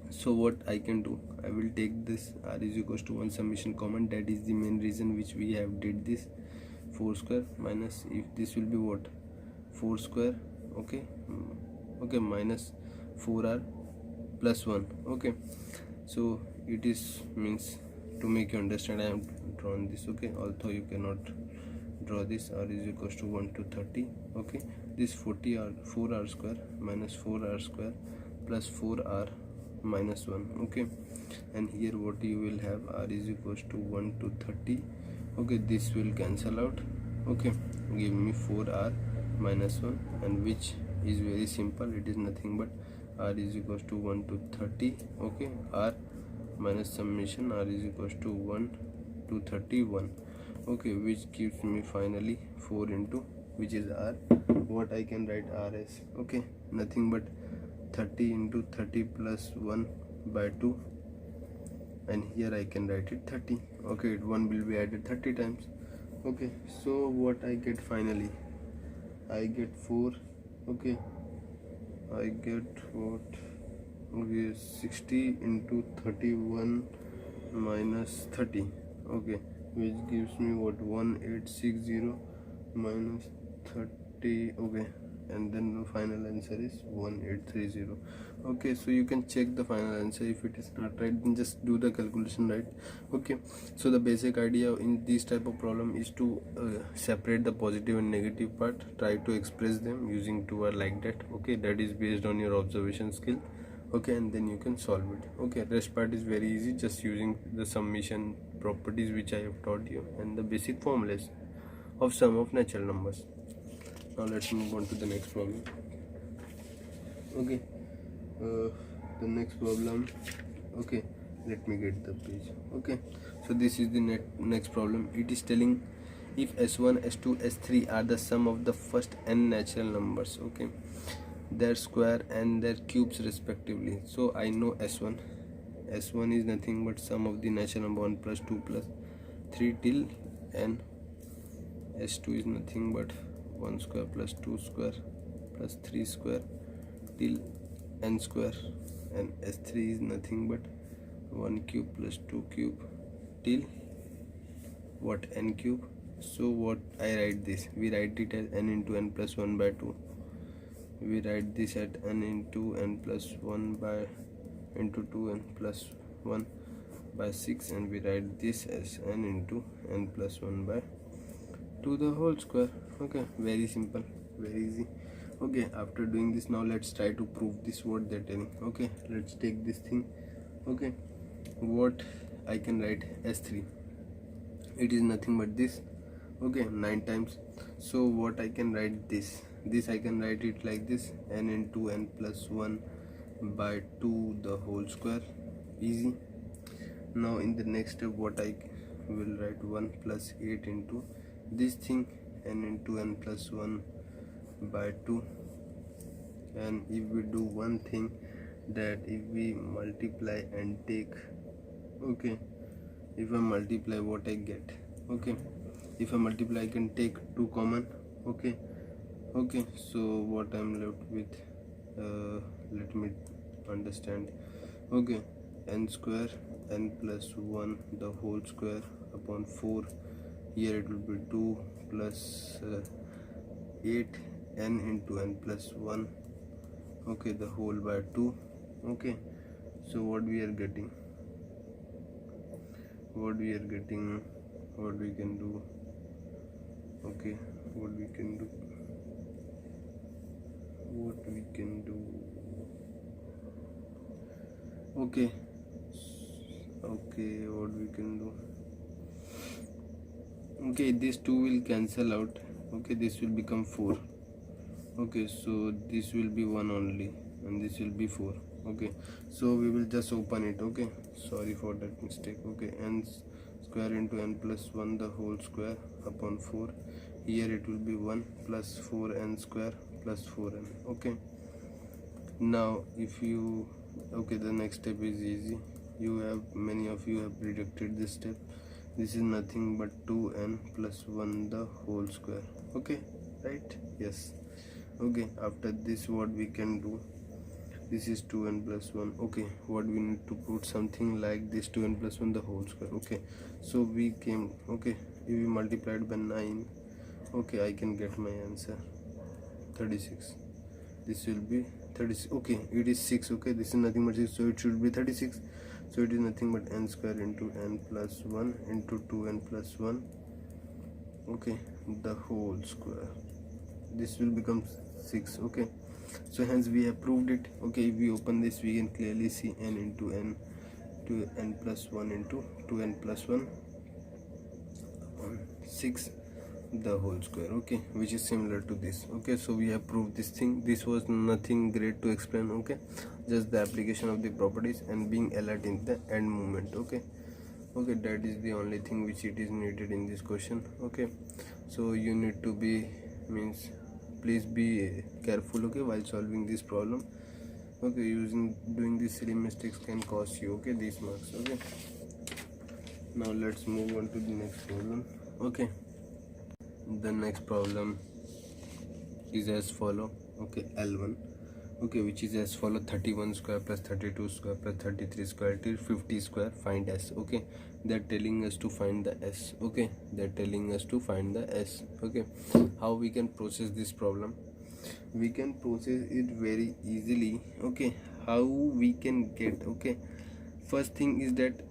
So what I can do, I will take this r is equals to 1 summation common. That is the main reason which we have did this. 4 square minus, if this will be what, 4 square, okay, okay, minus 4r plus 1. Okay, so it is, means to make you understand I am drawn this. Okay, although you cannot draw this, r is equals to 1 to 30. Okay, this 40r 4r square minus 4r square plus 4r minus 1. Okay, and here what you will have, r is equals to 1 to 30. Okay, this will cancel out. Okay, give me 4r minus 1, and which is very simple, it is nothing but r is equals to 1 to 30. Okay, r minus summation r is equals to 1 to 31. Okay, which gives me finally 4 into, which is r, what I can write r as, okay, nothing but 30 into 30 plus 1 by 2, and here I can write it 30. Okay, 1 will be added 30 times. Okay, so what I get finally, I get 4. Okay, I get what, okay, 60 into 31 minus 30. Okay, which gives me what, 1860 minus 30. Okay, and then the final answer is 1830. Okay, so you can check the final answer. If it is not right, then just do the calculation, right? Okay, so the basic idea in this type of problem is to separate the positive and negative part, try to express them using 2r like that. Okay, that is based on your observation skill. Okay, and then you can solve it. Okay, rest part is very easy, just using the summation properties which I have taught you, and the basic formulas of sum of natural numbers. Now let's move on to the next problem. Okay, the next problem, okay, let me get the page. Okay, so this is the next problem. It is telling if s1 s2 s3 are the sum of the first n natural numbers, okay, their square and their cubes respectively. So I know s1 is nothing but sum of the natural number 1 plus 2 plus 3 till n. S2 is nothing but 1 square plus 2 square plus 3 square till n square, and S3 is nothing but 1 cube plus 2 cube till what, n cube. So what I write this, we write it as n into n plus 1 by 2. We write this at n into n plus 1 by into 2n plus 1 by 6, and we write this as n into n plus 1 by 2 the whole square. Okay, very simple, very easy. Okay, after doing this, now let's try to prove this what they're telling. Okay, let's take this thing. Okay, what I can write, s3, it is nothing but this. Okay, 9 times. So what I can write, this I can write it like this, n into n plus 1 by 2 the whole square. Easy. Now in the next step, what I will write, 1 plus 8 into this thing, n into n plus 1 by 2. And if we do one thing, that if we multiply and take, okay, if I multiply, what I get, okay, if I multiply I can take 2 common. Okay, okay, so what I'm left with, let me understand. Okay, n square n plus 1 the whole square upon 4. Here it will be 2 plus 8n into n plus 1, okay, the whole by 2. Okay, so what we are getting, what we can do, okay, what we can do, okay, what we can do, okay, this 2 will cancel out, okay, this will become 4, okay, so this will be 1 only and this will be 4. Okay, so we will just open it. Okay, sorry for that mistake. Okay, n square into n plus 1 the whole square upon 4. Here it will be 1 plus 4n square plus 4n. Okay, now if you, okay, the next step is easy. Many of you have predicted this step. This is nothing but 2n plus 1 the whole square. Okay, right? Yes. Okay, after this what we can do, this is 2n plus 1. Okay, what we need to put something like this, 2n plus 1 the whole square. Okay, so we came, okay, if we multiplied by 9, okay, I can get my answer 36. This will be 36. Okay, it is 6. Okay, this is nothing but 6, so it should be 36. So it is nothing but n square into n plus 1 into 2n plus 1, okay, the whole square. This will become 6. Okay, so hence we have proved it. Okay, if we open this, we can clearly see n into n to n plus 1 into 2n plus 1 upon 6 the whole square. Okay, which is similar to this. Okay, so we have proved this thing. This was nothing great to explain. Okay, just the application of the properties and being alert in the end movement. Okay, okay, that is the only thing which it is needed in this question. Okay, so you need to be, means please be careful, okay, while solving this problem. Okay, doing these silly mistakes can cost you, okay, these marks. Okay, now let's move on to the next problem. Okay, the next problem is as follow. Okay, L1, okay, which is as follow: 31 square plus 32 square plus 33 square till 50 square, find S. Okay, they're telling us to find the S. Okay, they're telling us to find the S. Okay, how we can process this problem? We can process it very easily. Okay, how we can get, okay, first thing is that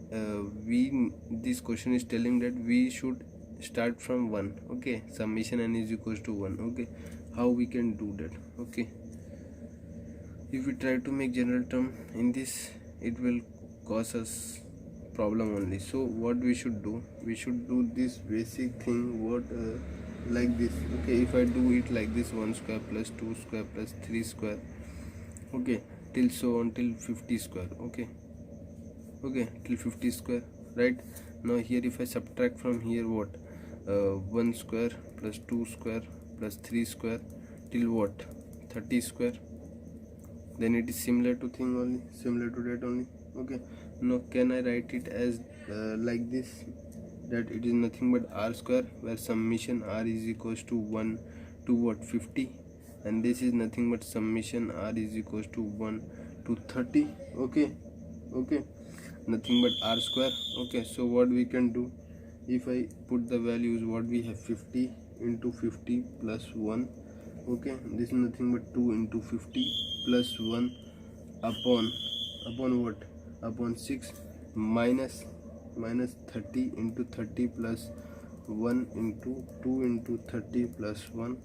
this question is telling that we should start from 1. Okay, summation n is equals to 1. Okay, how we can do that? Okay, if we try to make general term in this, it will cause us problem only. So what we should do, we should do this basic thing, what like this. Okay, if I do it like this, 1 square plus 2 square plus 3 square, okay, till so on till 50 square. Okay, okay, till 50 square, right? Now here if I subtract from here, what, 1 square plus 2 square plus 3 square till what, 30 square, then it is similar to thing only, similar to that only. Okay, now can I write it as like this, that it is nothing but r square, where summation r is equals to 1 to what, 50, and this is nothing but summation r is equals to 1 to 30. Okay, okay, nothing but r square. Okay, so what we can do, if I put the values, what we have, 50 into 50 plus 1. Okay, this is nothing but 2 into 50 plus 1 upon what, upon 6, minus 30 into 30 plus 1 into 2 into 30 plus 1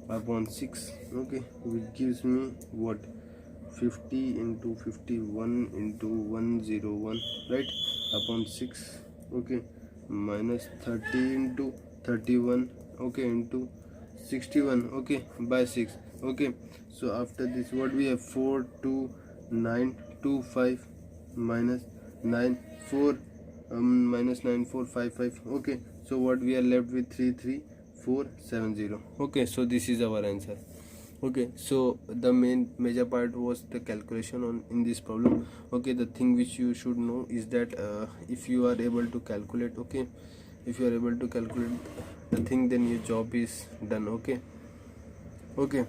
upon 6. Okay, which gives me what, 50 into 51 into 101, right, upon 6. Okay, minus 30 into 31, okay, into 61, okay, by 6. Okay, so after this what we have, 4 2 9 2 5 minus 9 4 minus 9 4 5 5. Okay, so what we are left with, 3 3 4 7 0. Okay, so this is our answer. Okay, so the major part was the calculation on in this problem. Okay, the thing which you should know is that if you are able to calculate, okay, if you are able to calculate the thing, then your job is done. Okay, okay,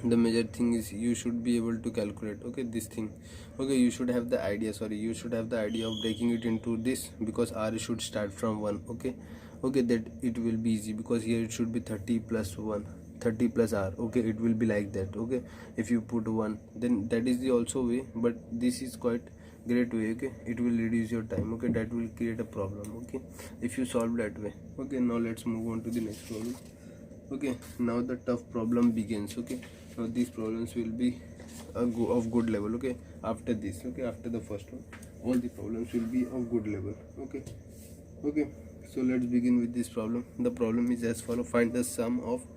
the major thing is you should be able to calculate, okay, this thing. Okay, you should have the idea, sorry, you should have the idea of breaking it into this, because r should start from 1. Okay, okay, that it will be easy, because here it should be 30 plus 1, 30 plus r. Okay, it will be like that. Okay, if you put 1, then that is the also way, but this is quite great way. Okay, it will reduce your time. Okay, that will create a problem. Okay, if you solve that way. Okay, now let's move on to the next problem. Okay, now the tough problem begins. Okay, now these problems will be of good level. Okay, after this, okay, after the first one, all the problems will be of good level. Okay, okay, so let's begin with this problem. The problem is as follow: find the sum of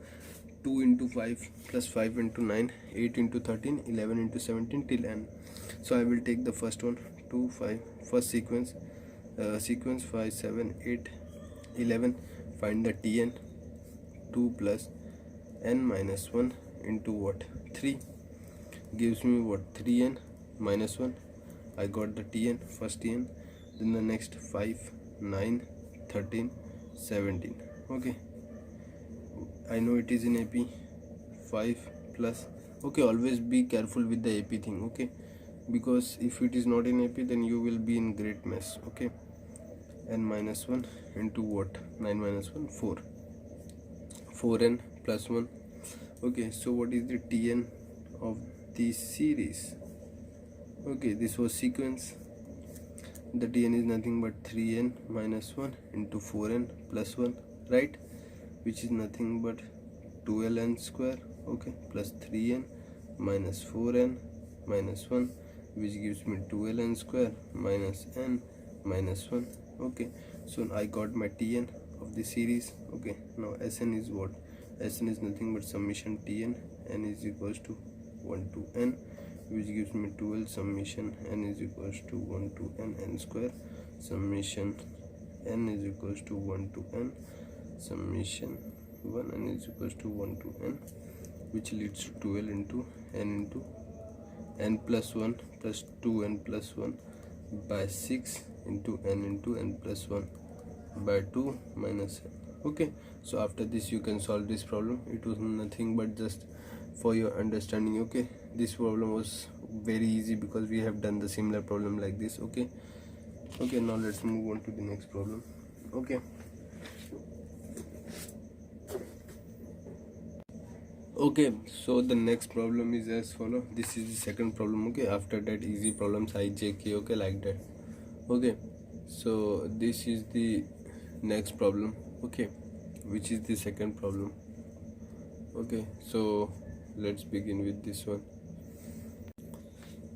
2 into 5 plus 5 into 9, 8 into 13, 11 into 17 till n. So I will take the first one, 2 5, first sequence, sequence 5 7 8 11. Find the tn. 2 plus n minus 1 into what, 3, gives me what, 3n minus 1. I got the tn, first tn. Then the next 5 9 13 17. Okay, I know it is in AP. 5 plus, okay, always be careful with the AP thing. Okay, because if it is not in AP, then you will be in great mess. Okay, n minus 1 into what, 9 minus 1, 4, 4n plus 1. Okay, so what is the tn of the series? Okay, this was sequence. The tn is nothing but 3n minus 1 into 4n plus 1, right, which is nothing but 12n square. Okay, plus 3n minus 4n minus 1, which gives me 12n square minus n minus 1. Okay, so I got my tn of the series. Okay, now Sn is what? Sn is nothing but summation tn, n is equals to 1 to n, which gives me 12 summation n is equals to 1 to n square, summation n is equals to 1 to n, summation 1 n is equals to 1 to n, which leads to 12 into n plus 1 plus 2n plus 1 by 6 into n plus 1 by 2 minus n. Okay, so after this you can solve this problem. It was nothing but just for your understanding. Okay, this problem was very easy because we have done the similar problem like this. Okay, okay, now let's move on to the next problem. Okay, okay, so the next problem is as follow. This is the second problem. Okay, after that easy problems I, J, K. Okay, like that. Okay, so this is the next problem. Okay, which is the second problem. Okay, so let's begin with this one.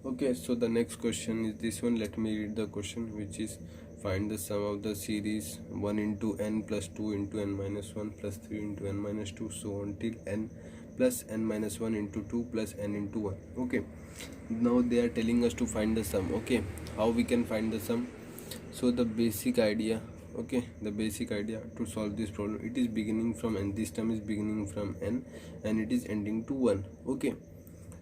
Okay, so the next question is this one. Let me read the question, which is find the sum of the series 1 into n plus 2 into n minus 1 plus 3 into n minus 2, so on till n plus n minus 1 into 2 plus n into 1. Okay, now they are telling us to find the sum. Okay, how we can find the sum? So the basic idea, okay, the basic idea to solve this problem, it is beginning from n, this term is beginning from n and it is ending to 1. Okay,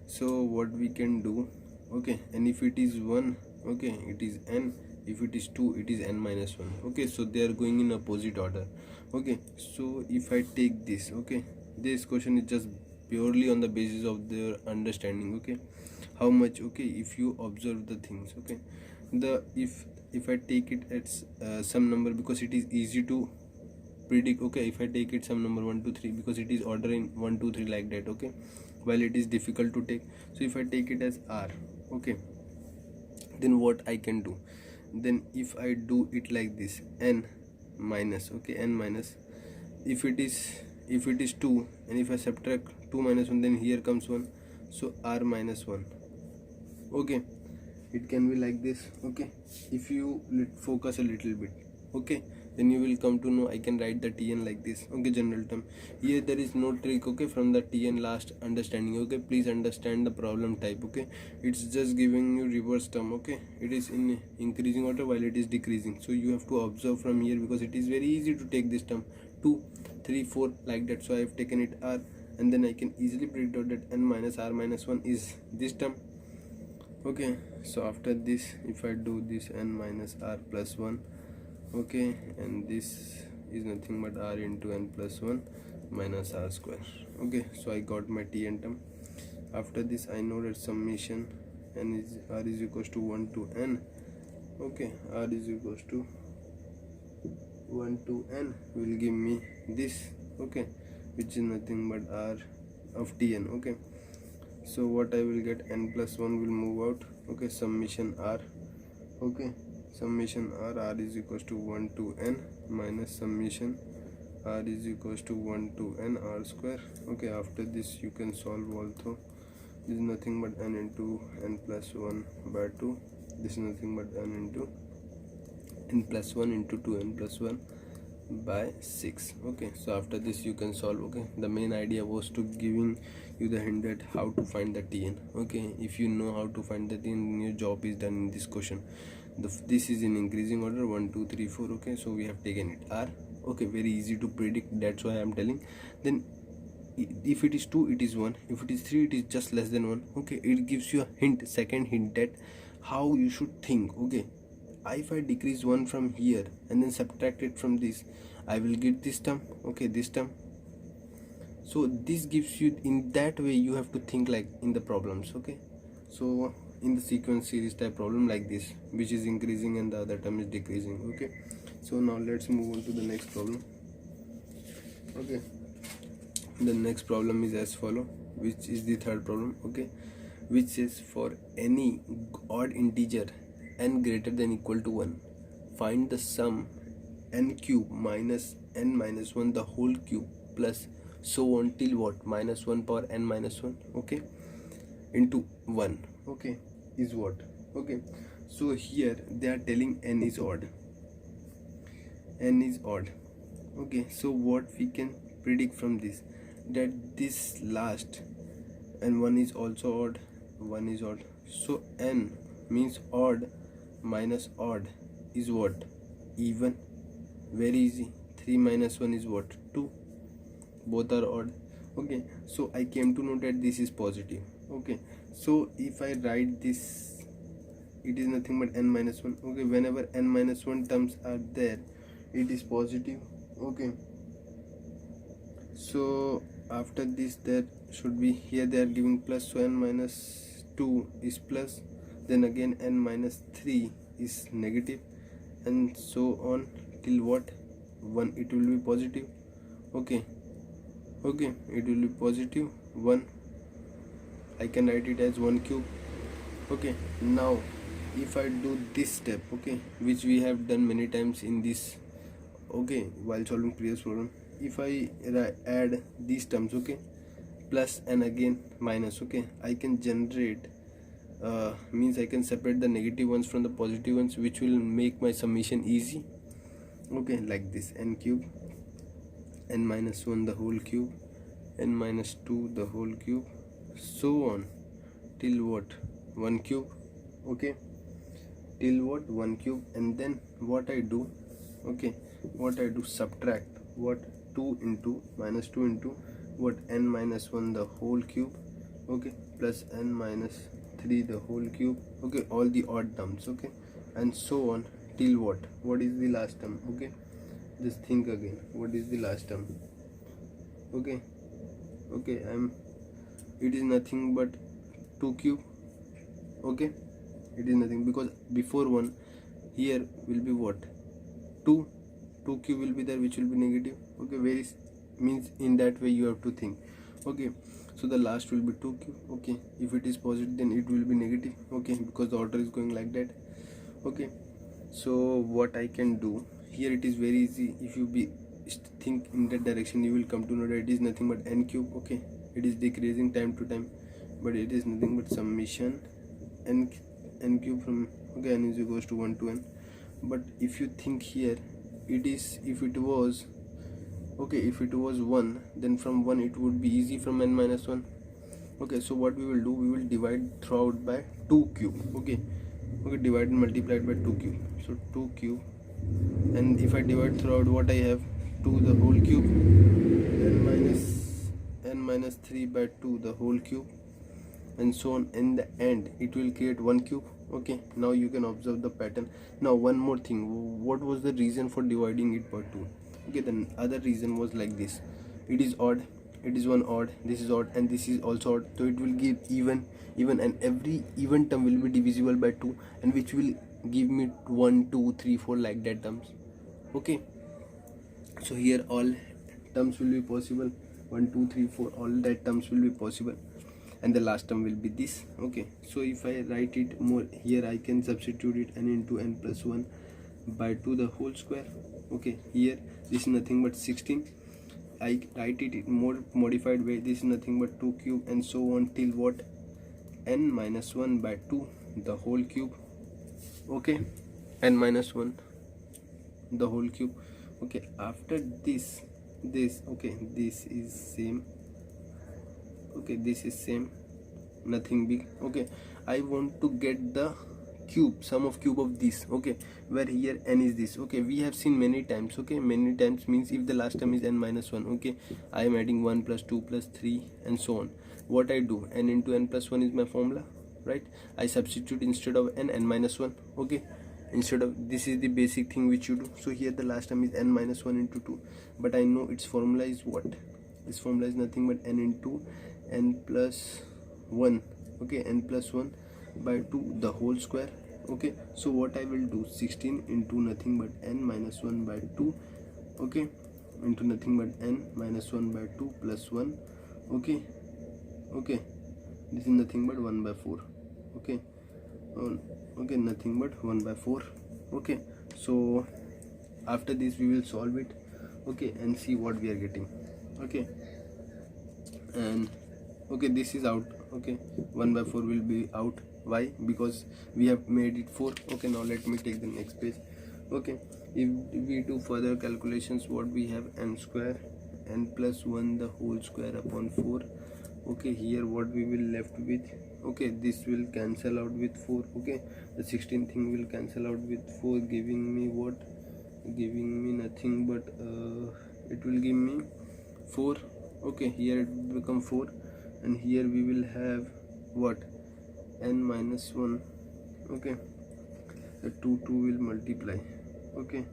so what we can do, okay, and if it is 1, okay, it is n, if it is 2, it is n minus 1. Okay, so they are going in opposite order. Okay, so if I take this, okay, this question is just purely on the basis of their understanding. Okay, how much, okay, if you observe the things. Okay, the if I take it at some number, because it is easy to predict. Okay, if I take it some number 1 2 3, because it is order in 1 2 3 like that. Okay, while it is difficult to take, so if I take it as r, okay, then what I can do, then if I do it like this, n minus, okay, n minus, if it is 2, and if I subtract 2 minus 1, then here comes 1, so r minus 1. Okay, it can be like this. Okay, if you focus a little bit, okay, then you will come to know I can write the tn like this. Okay, general term. Here there is no trick. Okay, from the tn last understanding. Okay, please understand the problem type. Okay, it's just giving you reverse term. Okay, it is in increasing order while it is decreasing, so you have to observe from here, because it is very easy to take this term 2 3 4 like that. So I have taken it r, and then I can easily predict out that n minus r minus 1 is this term. Okay, so after this, if I do this, n minus r plus 1, okay, and this is nothing but r into n plus 1 minus r square. Okay, so I got my tn term. After this, I know that summation n is r is equals to 1 to n. Okay, r is equals to 1 to n will give me this, okay, which is nothing but r of tn. Okay, so what I will get, n plus 1 will move out, okay, summation r, okay, summation r is equals to 1 to n minus summation r is equals to 1 to n r square. Okay, after this you can solve also. This is nothing but n into n plus 1 by 2. This is nothing but n into n plus 1 into 2n plus 1 by 6. Okay, so after this you can solve. Okay, the main idea was to giving you the hint that how to find the tn. Okay, if you know how to find the tn, your job is done in this question. This is in increasing order, 1 2 3 4. Okay, so we have taken it r. Okay, very easy to predict, that's why I am telling. Then if it is 2 it is 1, if it is 3 it is just less than 1. Okay, it gives you a hint, second hint, that how you should think. Okay, if I decrease 1 from here and then subtract it from this, I will get this term. Okay, this term. So this gives you, in that way you have to think like in the problems. Okay, so in the sequence series type problem like this, which is increasing and the other term is decreasing. Okay, so now let's move on to the next problem. Okay, the next problem is as follow, which is the third problem. Okay, which says for any odd integer n greater than equal to 1, find the sum n cube minus n minus 1 the whole cube plus so on till what, minus 1 power n minus 1, okay, into 1, okay, is what. Okay, so here they are telling n is odd, n is odd. Okay, so what we can predict from this, that this last and 1 is also odd, 1 is odd, so n means odd minus odd is what, even. Very easy, 3 minus 1 is what, 2, both are odd. Okay, so I came to know that this is positive. Okay, so if I write this, it is nothing but n minus 1. Okay, whenever n minus 1 terms are there, it is positive. Okay, so after this there should be, here they are giving plus, so n minus 2 is plus, then again n minus 3 is negative, and so on till what, 1, it will be positive. Okay, okay, it will be positive 1. I can write it as 1 cube. Okay, now if I do this step, okay, which we have done many times in this, okay, while solving previous problem, if I add these terms, okay, plus and again minus, okay, I can generate means I can separate the negative ones from the positive ones, which will make my summation easy. Okay, like this, n cube, n minus 1 the whole cube, n minus 2 the whole cube, so on till what, 1 cube. Okay, till what, 1 cube. And then what I do, okay, what I do, subtract what, 2 into minus 2 into what, n minus 1 the whole cube, okay, plus n minus 3 the whole cube. Okay, all the odd terms. Okay, and so on till what is the last term. Okay, just think again, what is the last term. Okay, okay, it is nothing but 2 cube. Okay, it is nothing, because before 1 here will be what, 2 cube will be there, which will be negative. Okay, very means in that way you have to think. Okay, so the last will be 2 cube. Okay, if it is positive then it will be negative. Okay, because the order is going like that. Okay, so what I can do here, it is very easy. If you think in that direction, you will come to know that it is nothing but n cube. Okay, it is decreasing time to time, but it is nothing but summation n cube from, okay, n is equals to 1 to n. But if you think here, it is, if it was, okay, if it was 1, then from 1 it would be easy from n minus 1. Okay, so what we will do, we will divide throughout by 2 cube. Okay, okay, divide and multiply it by 2 cube, so 2 cube. And if I divide throughout, what I have, 2 the whole cube, n minus 3 by 2 the whole cube, and so on. In the end it will create 1 cube. Okay, now you can observe the pattern. Now one more thing, what was the reason for dividing it by 2? Okay, the other reason was like this, it is odd, it is one odd, this is odd, and this is also odd, so it will give even, and every even term will be divisible by 2, and which will give me 1 2 3 4 like that terms. Okay, So here all terms will be possible, 1 2 3 4, all that terms will be possible, and the last term will be this. Okay, so if I write it more here, I can substitute it n into n plus 1 by 2 the whole square. Okay, here this is nothing but 16. I write it in more modified way, this is nothing but 2 cube, and so on till what, n minus 1 by 2 the whole cube. Okay, n minus 1 the whole cube. Okay, after this okay, this is same. Okay, this is same, nothing big. Okay, I want to get the cube, sum of cube of this. Okay, where here n is this. Okay, we have seen many times. Okay, many times means if the last term is n minus 1. Okay, I am adding 1 plus 2 plus 3 and so on. What I do, n into n plus 1 is my formula, right? I substitute instead of n minus 1. Okay, instead of, this is the basic thing which you do. So here the last term is n minus 1 into 2, but I know its formula is what, this formula is nothing but n into n plus 1. Okay, n plus 1 by 2 the whole square. Okay, so what I will do, 16 into nothing but n minus 1 by 2. Okay, into nothing but n minus 1 by 2 plus 1. Okay, okay, this is nothing but 1 by 4. Okay, okay, nothing but 1 by 4. Okay, so after this we will solve it. Okay, and see what we are getting. Okay, and okay, this is out. Okay, 1 by 4 will be out. Why? Because we have made it 4. Okay, now let me take the next page. Okay, if we do further calculations, what we have, n square n plus 1 the whole square upon 4. Okay, here what we will left with, okay, this will cancel out with 4. Okay, the 16 thing will cancel out with 4, giving me what, giving me nothing but it will give me 4. Okay, here it will become 4, and here we will have what, n minus 1. Okay, the 2 will multiply. Okay,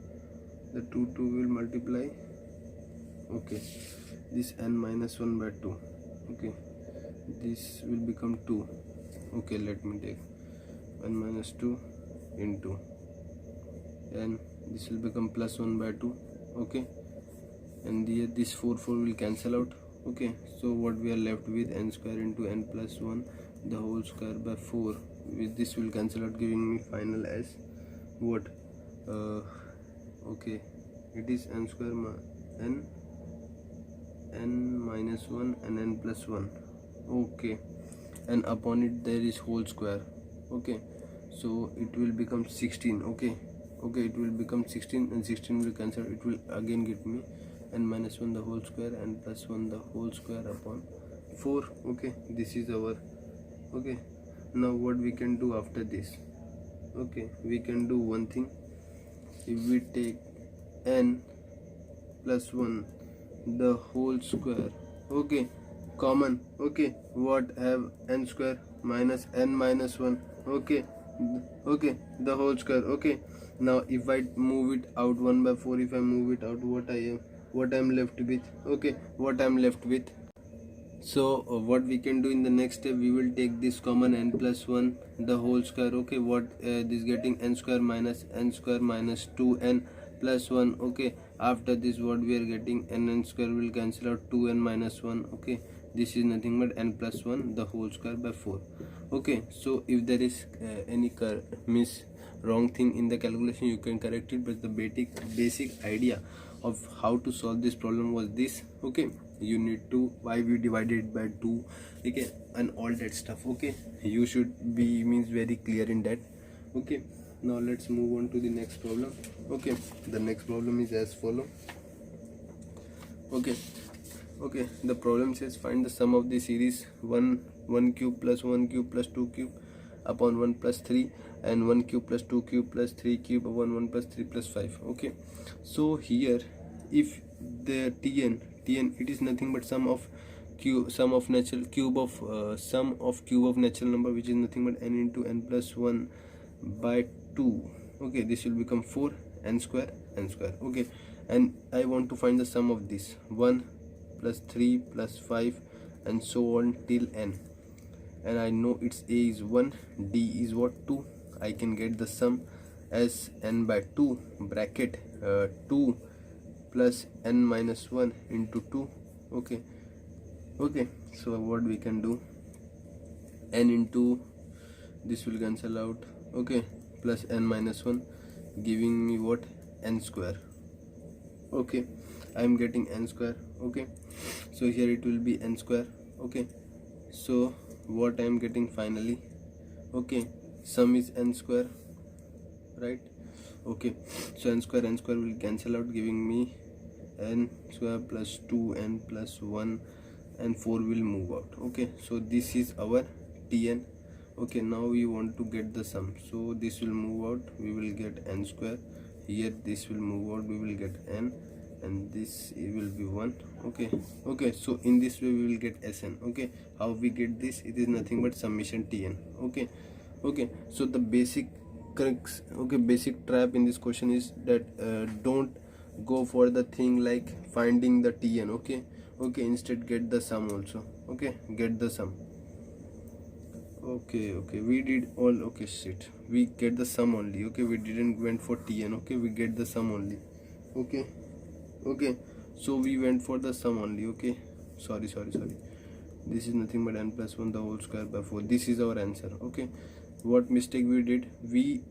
the 2 will multiply. Okay, this n minus 1 by 2. Okay, this will become 2. Okay, let me take n minus 2 into, and this will become plus 1 by 2. Okay, and here this 4 will cancel out. Okay, so what we are left with, n square into n plus 1 the whole square by 4. With this will cancel out, giving me final as what, okay, it is n square n minus 1 and n plus 1. Okay, and upon it there is whole square. Okay, so it will become 16. Okay, okay, it will become 16, and 16 will cancel, it will again give me n minus 1 the whole square and plus 1 the whole square upon 4. Okay, this is our, okay, now what we can do after this. Okay, we can do one thing. If we take n plus 1 the whole square, okay, common. Okay, what have n square minus n minus 1. Okay, okay, the whole square. Okay, now if I move it out 1 by 4, if I move it out, what I am left with. Okay, what I am left with. So what we can do in the next step, we will take this common, n plus 1 the whole square. Okay, what this getting, n square minus 2n plus 1. Okay, after this what we are getting, n square will cancel out, 2n minus 1. Okay, this is nothing but n plus 1 the whole square by 4. Okay, so if there is any wrong thing in the calculation, you can correct it, but the basic idea of how to solve this problem was this. Okay, you need to, why we divided by 2, okay, and all that stuff. Okay, you should be very clear in that. Okay, now let's move on to the next problem. Okay, the next problem is as follow. Okay, okay, the problem says find the sum of the series 1 cube plus 1 cube plus 2 cube upon 1 plus 3 and 1 cube plus 2 cube plus 3 cube upon 1 plus 3 plus 5. Okay, so here if the tn it is nothing but sum of cube of natural number, which is nothing but n into n plus 1 by 2. Okay, this will become 4 n square. Okay, and I want to find the sum of this 1 plus 3 plus 5 and so on till n, and I know its a is 1, d is what, 2. I can get the sum as n by 2 bracket 2 plus n minus 1 into 2. Okay, okay, so what we can do, n into this will cancel out, okay, plus n minus 1 giving me what, n square. Okay, I am getting n square. Okay, so here it will be n square. Okay, so what I am getting finally, okay, sum is n square, right? Okay, so n square will cancel out, giving me n square plus 2n plus 1, and 4 will move out. Okay, so this is our Tn. Okay, now we want to get the sum, so this will move out, we will get n square. Here this will move out, we will get n, and this it will be 1. Okay, okay, so in this way we will get Sn. Okay, how we get this? It is nothing but summation Tn. Okay, okay, so the basic crux, okay, basic trap in this question is that don't go for the thing like finding the Tn. Okay, okay, instead get the sum also. Okay, get the sum. Okay, okay, we did all, okay, shit, we get the sum only. Okay, we didn't went for Tn. Okay, we get the sum only. Okay, okay, so we went for the sum only. Okay, sorry, this is nothing but n plus 1 the whole square by 4. This is our answer. Okay, what mistake we did, we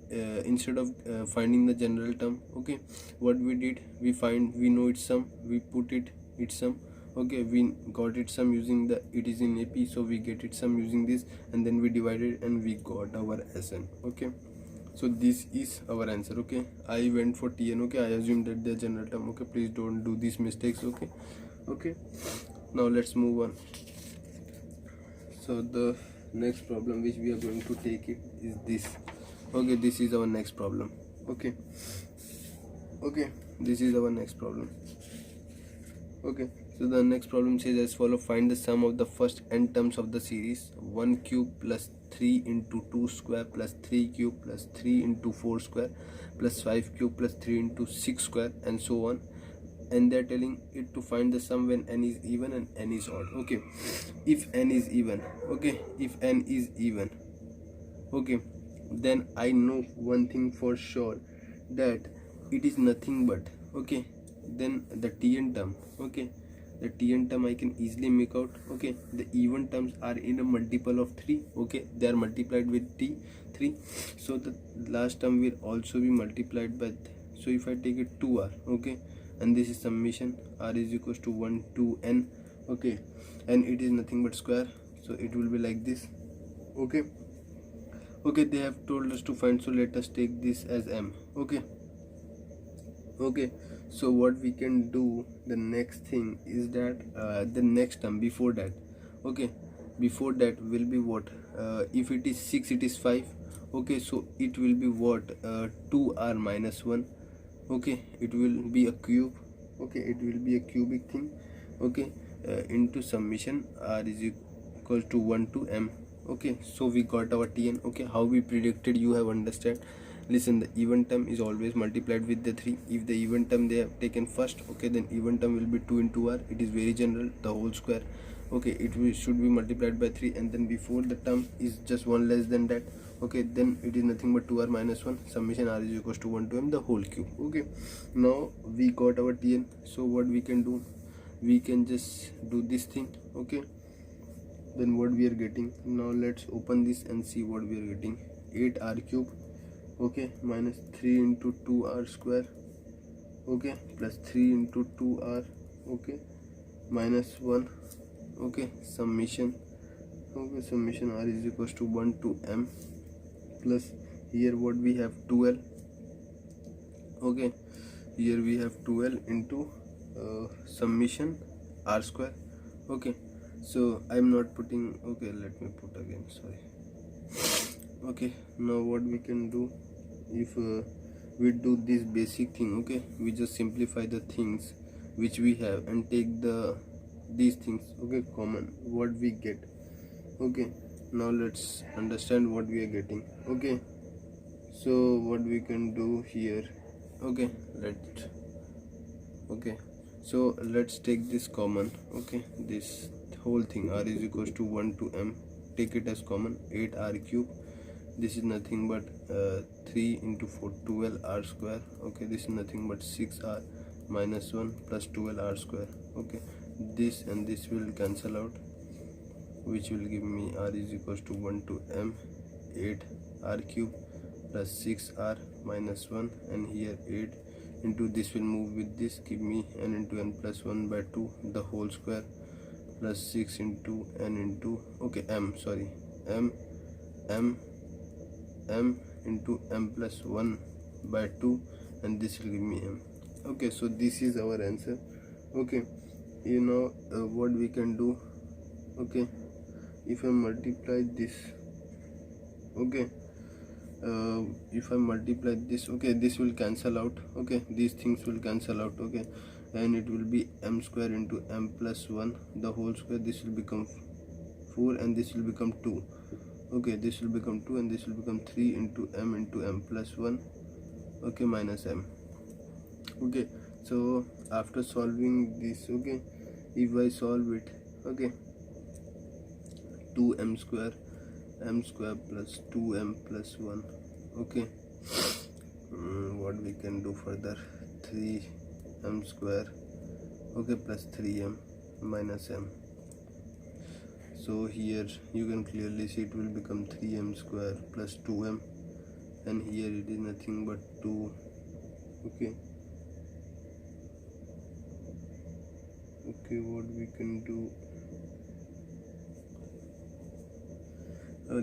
instead of finding the general term, okay, what we did, we know its sum, we put its sum. Okay, we got its sum using the, it is in AP, so we get its sum using this, and then we divided and we got our Sn. Okay, so this is our answer. Okay, I went for Tn. Okay, I assumed that the general term. Okay, please don't do these mistakes. Okay, okay, now let's move on. So the next problem which we are going to take it is this. Okay, this is our next problem. Okay, okay, this is our next problem. Okay, so the next problem says as follow: find the sum of the first n terms of the series 1 cube plus 3 into 2 square plus 3 cube plus 3 into 4 square plus 5 cube plus 3 into 6 square, and so on. And they're telling it to find the sum when n is even and n is odd. Okay, if n is even, okay, if n is even, okay, then I know one thing for sure, that it is nothing but, okay, then the Tn term, okay, the Tn term I can easily make out. Okay, the even terms are in a multiple of 3. Okay, they are multiplied with T3, so the last term will also be multiplied by so if I take it 2r, okay, and this is summation r is equals to 1 to n. Okay, and it is nothing but square, so it will be like this. Okay, okay, they have told us to find, so let us take this as m. Okay, okay, so what we can do, the next thing is that the next term before that, okay, before that will be what, if it is 6 it is 5. Okay, so it will be what, 2r minus 1. Okay, it will be a cube. Okay, it will be a cubic thing. Okay, into summation r is equal to 1 to m. Okay, so we got our Tn. Okay, how we predicted, you have understand. Listen, the even term is always multiplied with the 3. If the even term they have taken first, okay, then even term will be 2 into r. It is very general, the whole square. Okay, should be multiplied by 3, and then before the term is just 1 less than that. Okay, then it is nothing but 2r minus 1, summation r is equals to 1 to m, the whole cube. Okay, now we got our Tn. So what we can do, we can just do this thing. Okay, then what we are getting, now let's open this and see what we are getting. 8r cube, okay, minus 3 into 2r square, okay, plus 3 into 2r, okay, minus 1, okay, summation, okay, summation r is equals to 1 to m, plus here what we have 2l. Okay, here we have 2l into summation r square. Okay, so I'm not putting, okay, let me put again, sorry. Okay, now what we can do, if we do this basic thing, okay, we just simplify the things which we have and take these things, okay, common, what we get. Okay, now let's understand what we are getting. Okay, so what we can do here, okay, so let's take this common. Okay, this whole thing r is equals to 1 to m, take it as common. 8r cube, this is nothing but 3 into 4, 12r square. Okay, this is nothing but 6r. minus 1 plus 12 r square. Okay, this and this will cancel out, which will give me r is equals to 1 to m 8 r cube plus 6r minus 1, and here 8 into this will move with this, give me n into n plus 1 by 2 the whole square plus 6 into n into m into m plus 1 by 2, and this will give me m. Okay, so this is our answer. Okay, you know what we can do. Okay, if I multiply this, okay, if I multiply this, okay, this will cancel out. Okay, these things will cancel out. Okay, and it will be m square into m plus 1 the whole square. This will become 4 and this will become 2. Okay, this will become 2 and this will become 3 into m plus 1. Okay, minus m. Okay, so after solving this, okay, if I solve it, okay, 2m square plus 2m plus 1. Okay, what we can do further, 3m square, okay, plus 3m minus m. So here you can clearly see it will become 3m square plus 2m, and here it is nothing but 2. Okay, what we can do,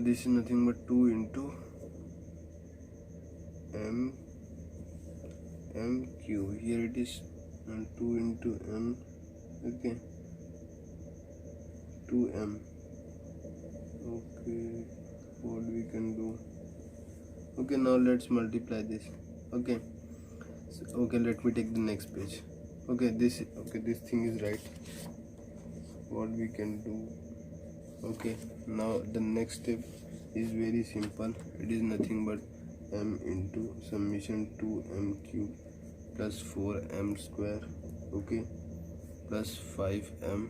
this is nothing but 2 into m cube. Here it is 2 into m. Okay, 2m. Okay, what we can do. Okay, now let's multiply this. Okay, so, okay, let me take the next page. Okay, this thing is right. What we can do. Okay, now the next step is very simple. It is nothing but m into summation 2m cube plus 4m square, okay, plus 5m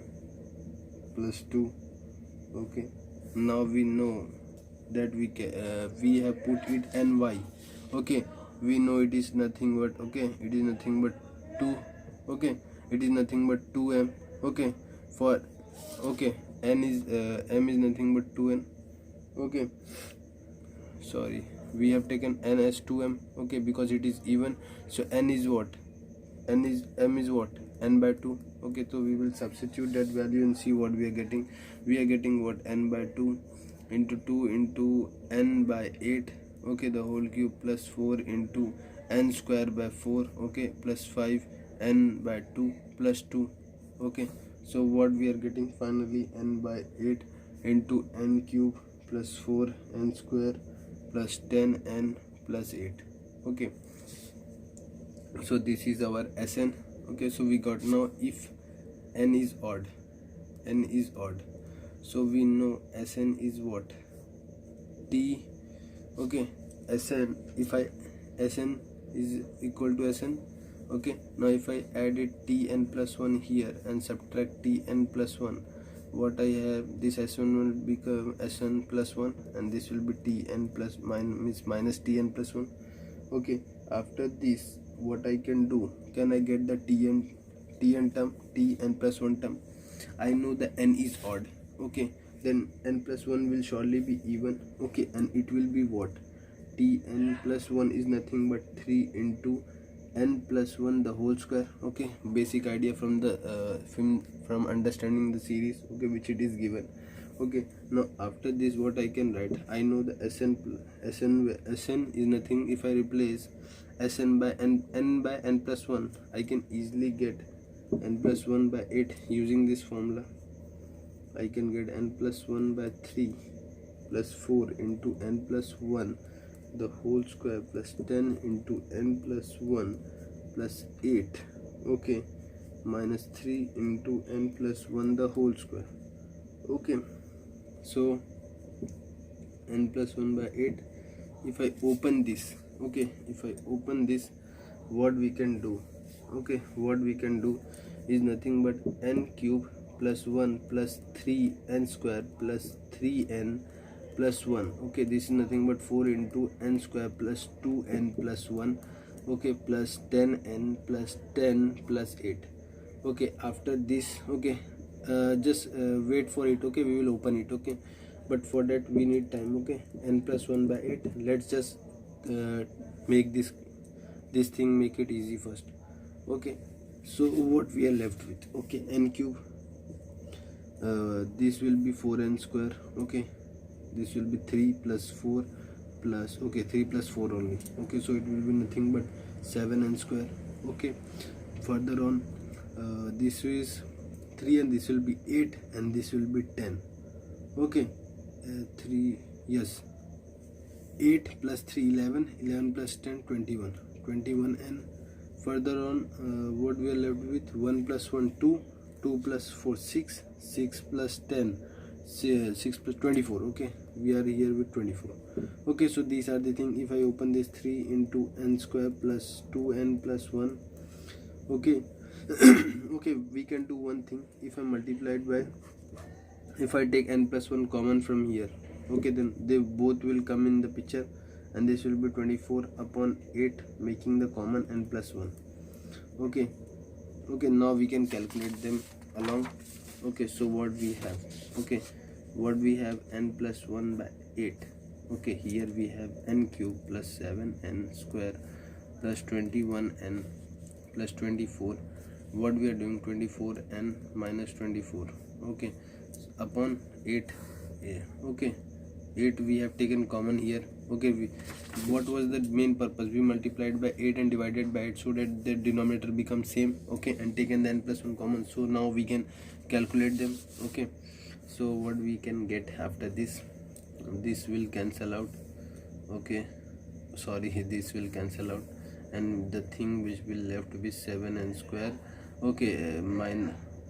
plus 2. Okay, now we know that we have put it ny. Okay, we know it is nothing but, okay, it is nothing but 2. Okay, it is nothing but 2m. Okay, for, okay, n is m is nothing but 2n. Okay, sorry, we have taken n as 2m. Okay, because it is even, so n is what, m is what, n by 2. Okay, so we will substitute that value and see what we are getting. We are getting what, n by 2 into 2 into n by 8, okay, the whole cube, plus 4 into n square by 4, okay, plus 5 n by 2 plus 2. Okay, so what we are getting finally, n by 8 into n cube plus 4 n square plus 10 n plus 8. Okay, so this is our Sn. Okay, so we got now if n is odd, so we know Sn is what, t. Okay, Sn, if Sn is equal to Sn. Okay, now if I added tn plus 1 here and subtract tn plus 1, what I have, this S1 will become Sn plus 1 and this will be tn plus minus tn plus 1. Okay, after this what I can do, can I get the tn term, tn plus 1 term? I know the n is odd. Okay, then n plus 1 will surely be even. Okay, and it will be what, tn plus 1 is nothing but 3 into n plus 1 the whole square. Okay, basic idea from the from understanding the series, okay, which it is given. Okay, now after this what I can write, I know the Sn is nothing, if I replace Sn by n by n plus 1, I can easily get n plus 1 by 8 using this formula. I can get n plus 1 by 3 plus 4 into n plus 1 the whole square plus 10 into n plus 1 plus 8, okay, minus 3 into n plus 1 the whole square. Okay, so n plus 1 by 8, if I open this, okay, if I open this, what we can do, okay, what we can do is nothing but n cube plus 1 plus 3n square plus 3n plus 1. Okay, this is nothing but 4 into n square plus 2n plus 1. okay, plus 10n plus 10 plus 8. Okay, after this, okay, just wait for it. Okay, we will open it. Okay, but for that we need time. Okay, n plus 1 by 8. Let's just make this thing, make it easy first. Okay, so what we are left with? Okay, n cube, this will be 4n square. Okay, this will be 3 plus 4 plus, okay, 3 plus 4 only. Okay, so it will be nothing but 7n square. Okay, further on, this is 3 and this will be 8 and this will be 10. Okay, 3, yes, 8 plus 3 11, 11 plus 10 21, 21n. Further on, what we are left with? 1 plus 1 2, 2 plus 4 6, 6 plus 10 6 plus 24. Okay, we are here with 24. Okay, so these are the thing. If I open this, 3 into n square plus 2n plus 1. Okay. Okay, we can do one thing. If I multiplied by, if I take n plus 1 common from here, okay, then they both will come in the picture, and this will be 24 upon 8, making the common n plus 1. Okay, okay, now we can calculate them along. Okay, so what we have? Okay, what we have? N plus 1 by 8. Okay, here we have n cube plus 7n square plus 21n plus 24. What we are doing? 24n minus 24. Okay, upon 8. Yeah, okay, 8 we have taken common here. Okay, what was the main purpose? We multiplied by 8 and divided by 8 so that the denominator becomes same. Okay, and taken the n plus 1 common, so now we can calculate them. Okay, so what we can get after this? This will cancel out. Okay, sorry, this will cancel out, and the thing which will left be 7n square. Okay,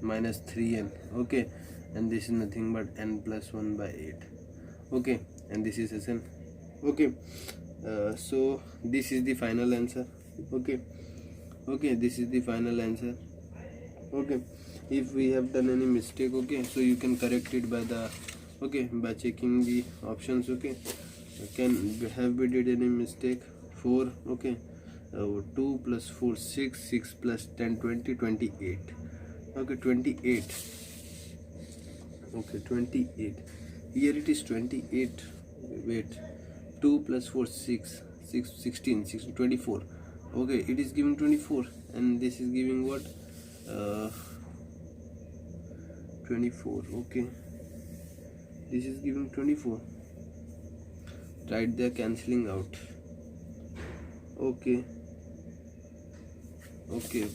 minus 3n. Okay, and this is nothing but n plus 1 by 8. Okay, and this is Sn. Okay, so this is the final answer. Okay, okay, this is the final answer. Okay, if we have done any mistake, okay, so you can correct it by the, okay, by checking the options. Okay, have we did any mistake? 4. Okay, 2 plus 4 6, 6 plus 10 20, 28. Okay, 28. Okay, 28. Here it is 28. Wait, 2 plus 4 6, 6 16, 6 24. Okay, it is giving 24, and this is giving what? 24. Okay, this is giving 24. Right, they are cancelling out. Okay, okay,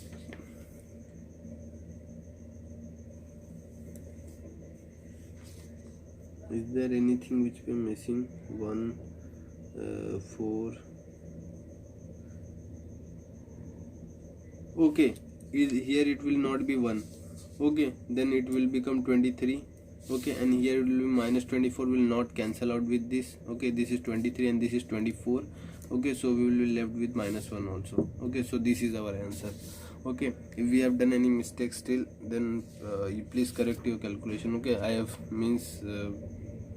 is there anything which we are missing? 1 4. Okay, here it will not be 1. Okay, then it will become 23. Okay, and here it will be minus 24, will not cancel out with this. Okay, this is 23 and this is 24. Okay, so we will be left with minus 1 also. Okay, so this is our answer. Okay, if we have done any mistake still, then you please correct your calculation. Okay, I have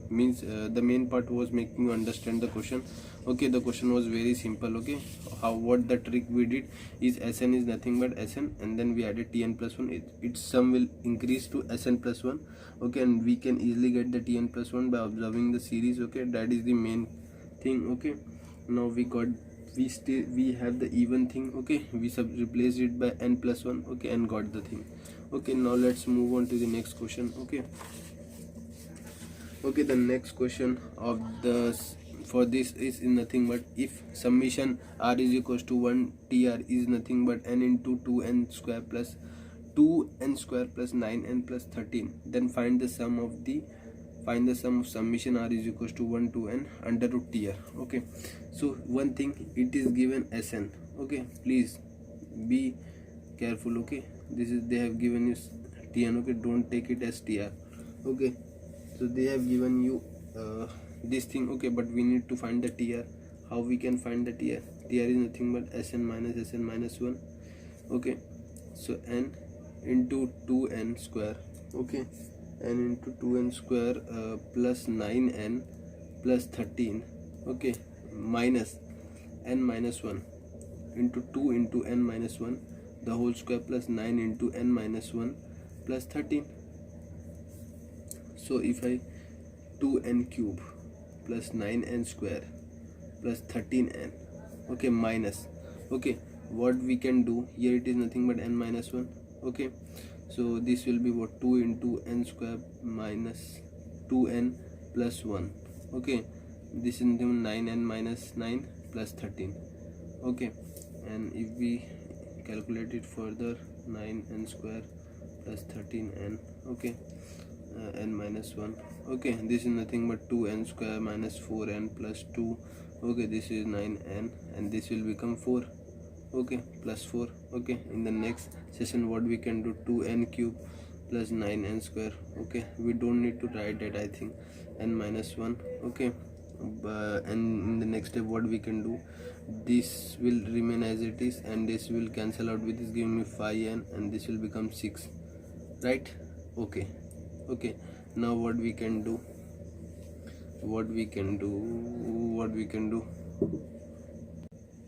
the main part was making you understand the question. Okay, the question was very simple. Okay, what the trick we did is Sn is nothing but Sn, and then we added Tn plus 1. Its sum will increase to Sn plus 1. Okay, and we can easily get the Tn plus 1 by observing the series. Okay, that is the main thing. Okay, now we have the even thing. Okay, we replaced it by n plus 1. Okay, and got the thing. Okay, now let's move on to the next question. Okay, okay, the next question of for this is nothing but if summation r is equals to 1 tr is nothing but n into 2n square plus 2n square plus 9n plus 13, then find the sum of summation r is equals to 1 to n under root tr. Okay, so one thing, it is given Sn. Okay, please be careful. Okay, this is, they have given you Tn. Okay, don't take it as tr. Okay, so they have given you this thing. Okay, but we need to find the tr. How we can find the tr? Tr is nothing but Sn minus 1. Okay, so n into 2n square. Okay, n into 2n square plus 9n plus 13. Okay, minus n minus 1 into 2 into n minus 1 the whole square plus 9 into n minus 1 plus 13. So if I 2n cube plus 9n square plus 13n, okay, minus, okay, what we can do here, it is nothing but n minus 1, okay, so this will be what, 2 into n square minus 2n plus 1, okay, this is 9n minus 9 plus 13, okay, and if we calculate it further, 9n square plus 13n, okay, n minus 1, okay, this is nothing but 2n square minus 4n plus 2, okay, this is 9n and this will become 4, okay, plus 4, okay. In the next session what we can do, 2n cube plus 9n square, okay, we don't need to write that, I think, n minus 1, okay, and in the next step what we can do, this will remain as it is and this will cancel out with this, giving me 5n and this will become 6, right? Okay, okay, now what we can do,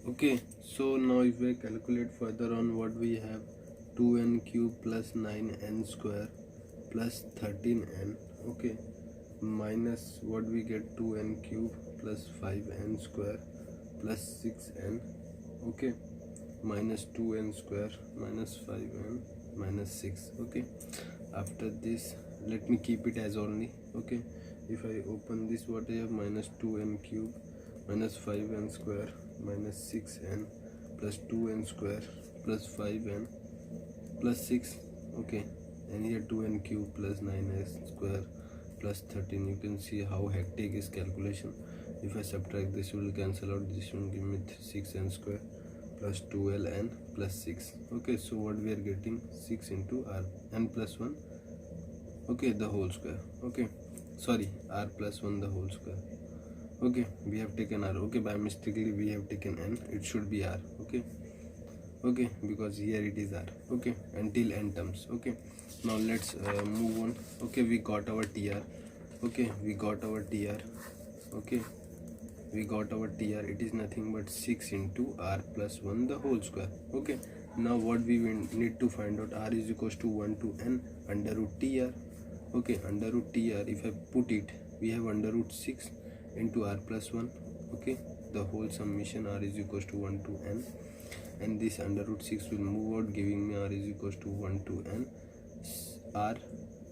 okay, so now if we calculate further on, what we have, 2n cube plus 9n square plus 13n, okay, minus what we get, 2n cube plus 5n square plus 6n, okay, minus 2n square minus 5n minus 6, okay. After this, let me keep it as only, okay. If I open this, what I have, minus 2n cube minus 5n square minus 6n plus 2n square plus 5n plus 6, okay, and here 2n cube plus 9n square plus 13. You can see how hectic is calculation. If I subtract, this will cancel out, this will give me 6n square plus 12n plus 6, okay. So what we are getting, 6 into r n plus 1, okay, the whole square, okay, sorry, r plus 1 the whole square, okay, we have taken r, okay, by mistakenly we have taken n, it should be r, okay, okay, because here it is r, okay, until n terms, okay. Now let's move on, okay, we got our tr, okay, we got our tr, okay, we got our tr, it is nothing but 6 into r plus 1 the whole square, okay. Now what we will need to find out, r is equals to 1 to n under root tr, okay, under root tr, if I put it, we have under root 6 into r plus 1, okay, the whole summation, r is equals to 1 to n, and this under root 6 will move out, giving me r is equals to 1 to n, r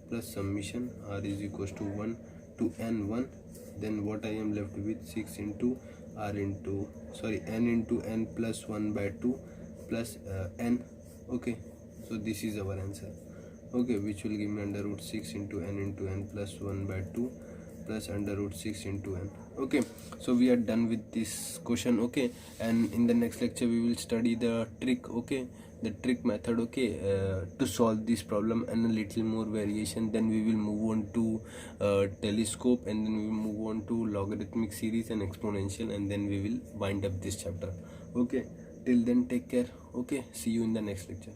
plus summation, r is equals to 1 to n1, then what I am left with, 6 into r into, sorry, n into n plus 1 by 2 plus n, okay, so this is our answer, okay, which will give me under root 6 into n plus 1 by 2 plus under root 6 into n, okay. So we are done with this question, okay, and in the next lecture we will study the trick, okay, the trick method, okay, to solve this problem, and a little more variation. Then we will move on to telescope, and then we will move on to logarithmic series and exponential, and then we will wind up this chapter, okay. Till then, take care, okay, see you in the next lecture.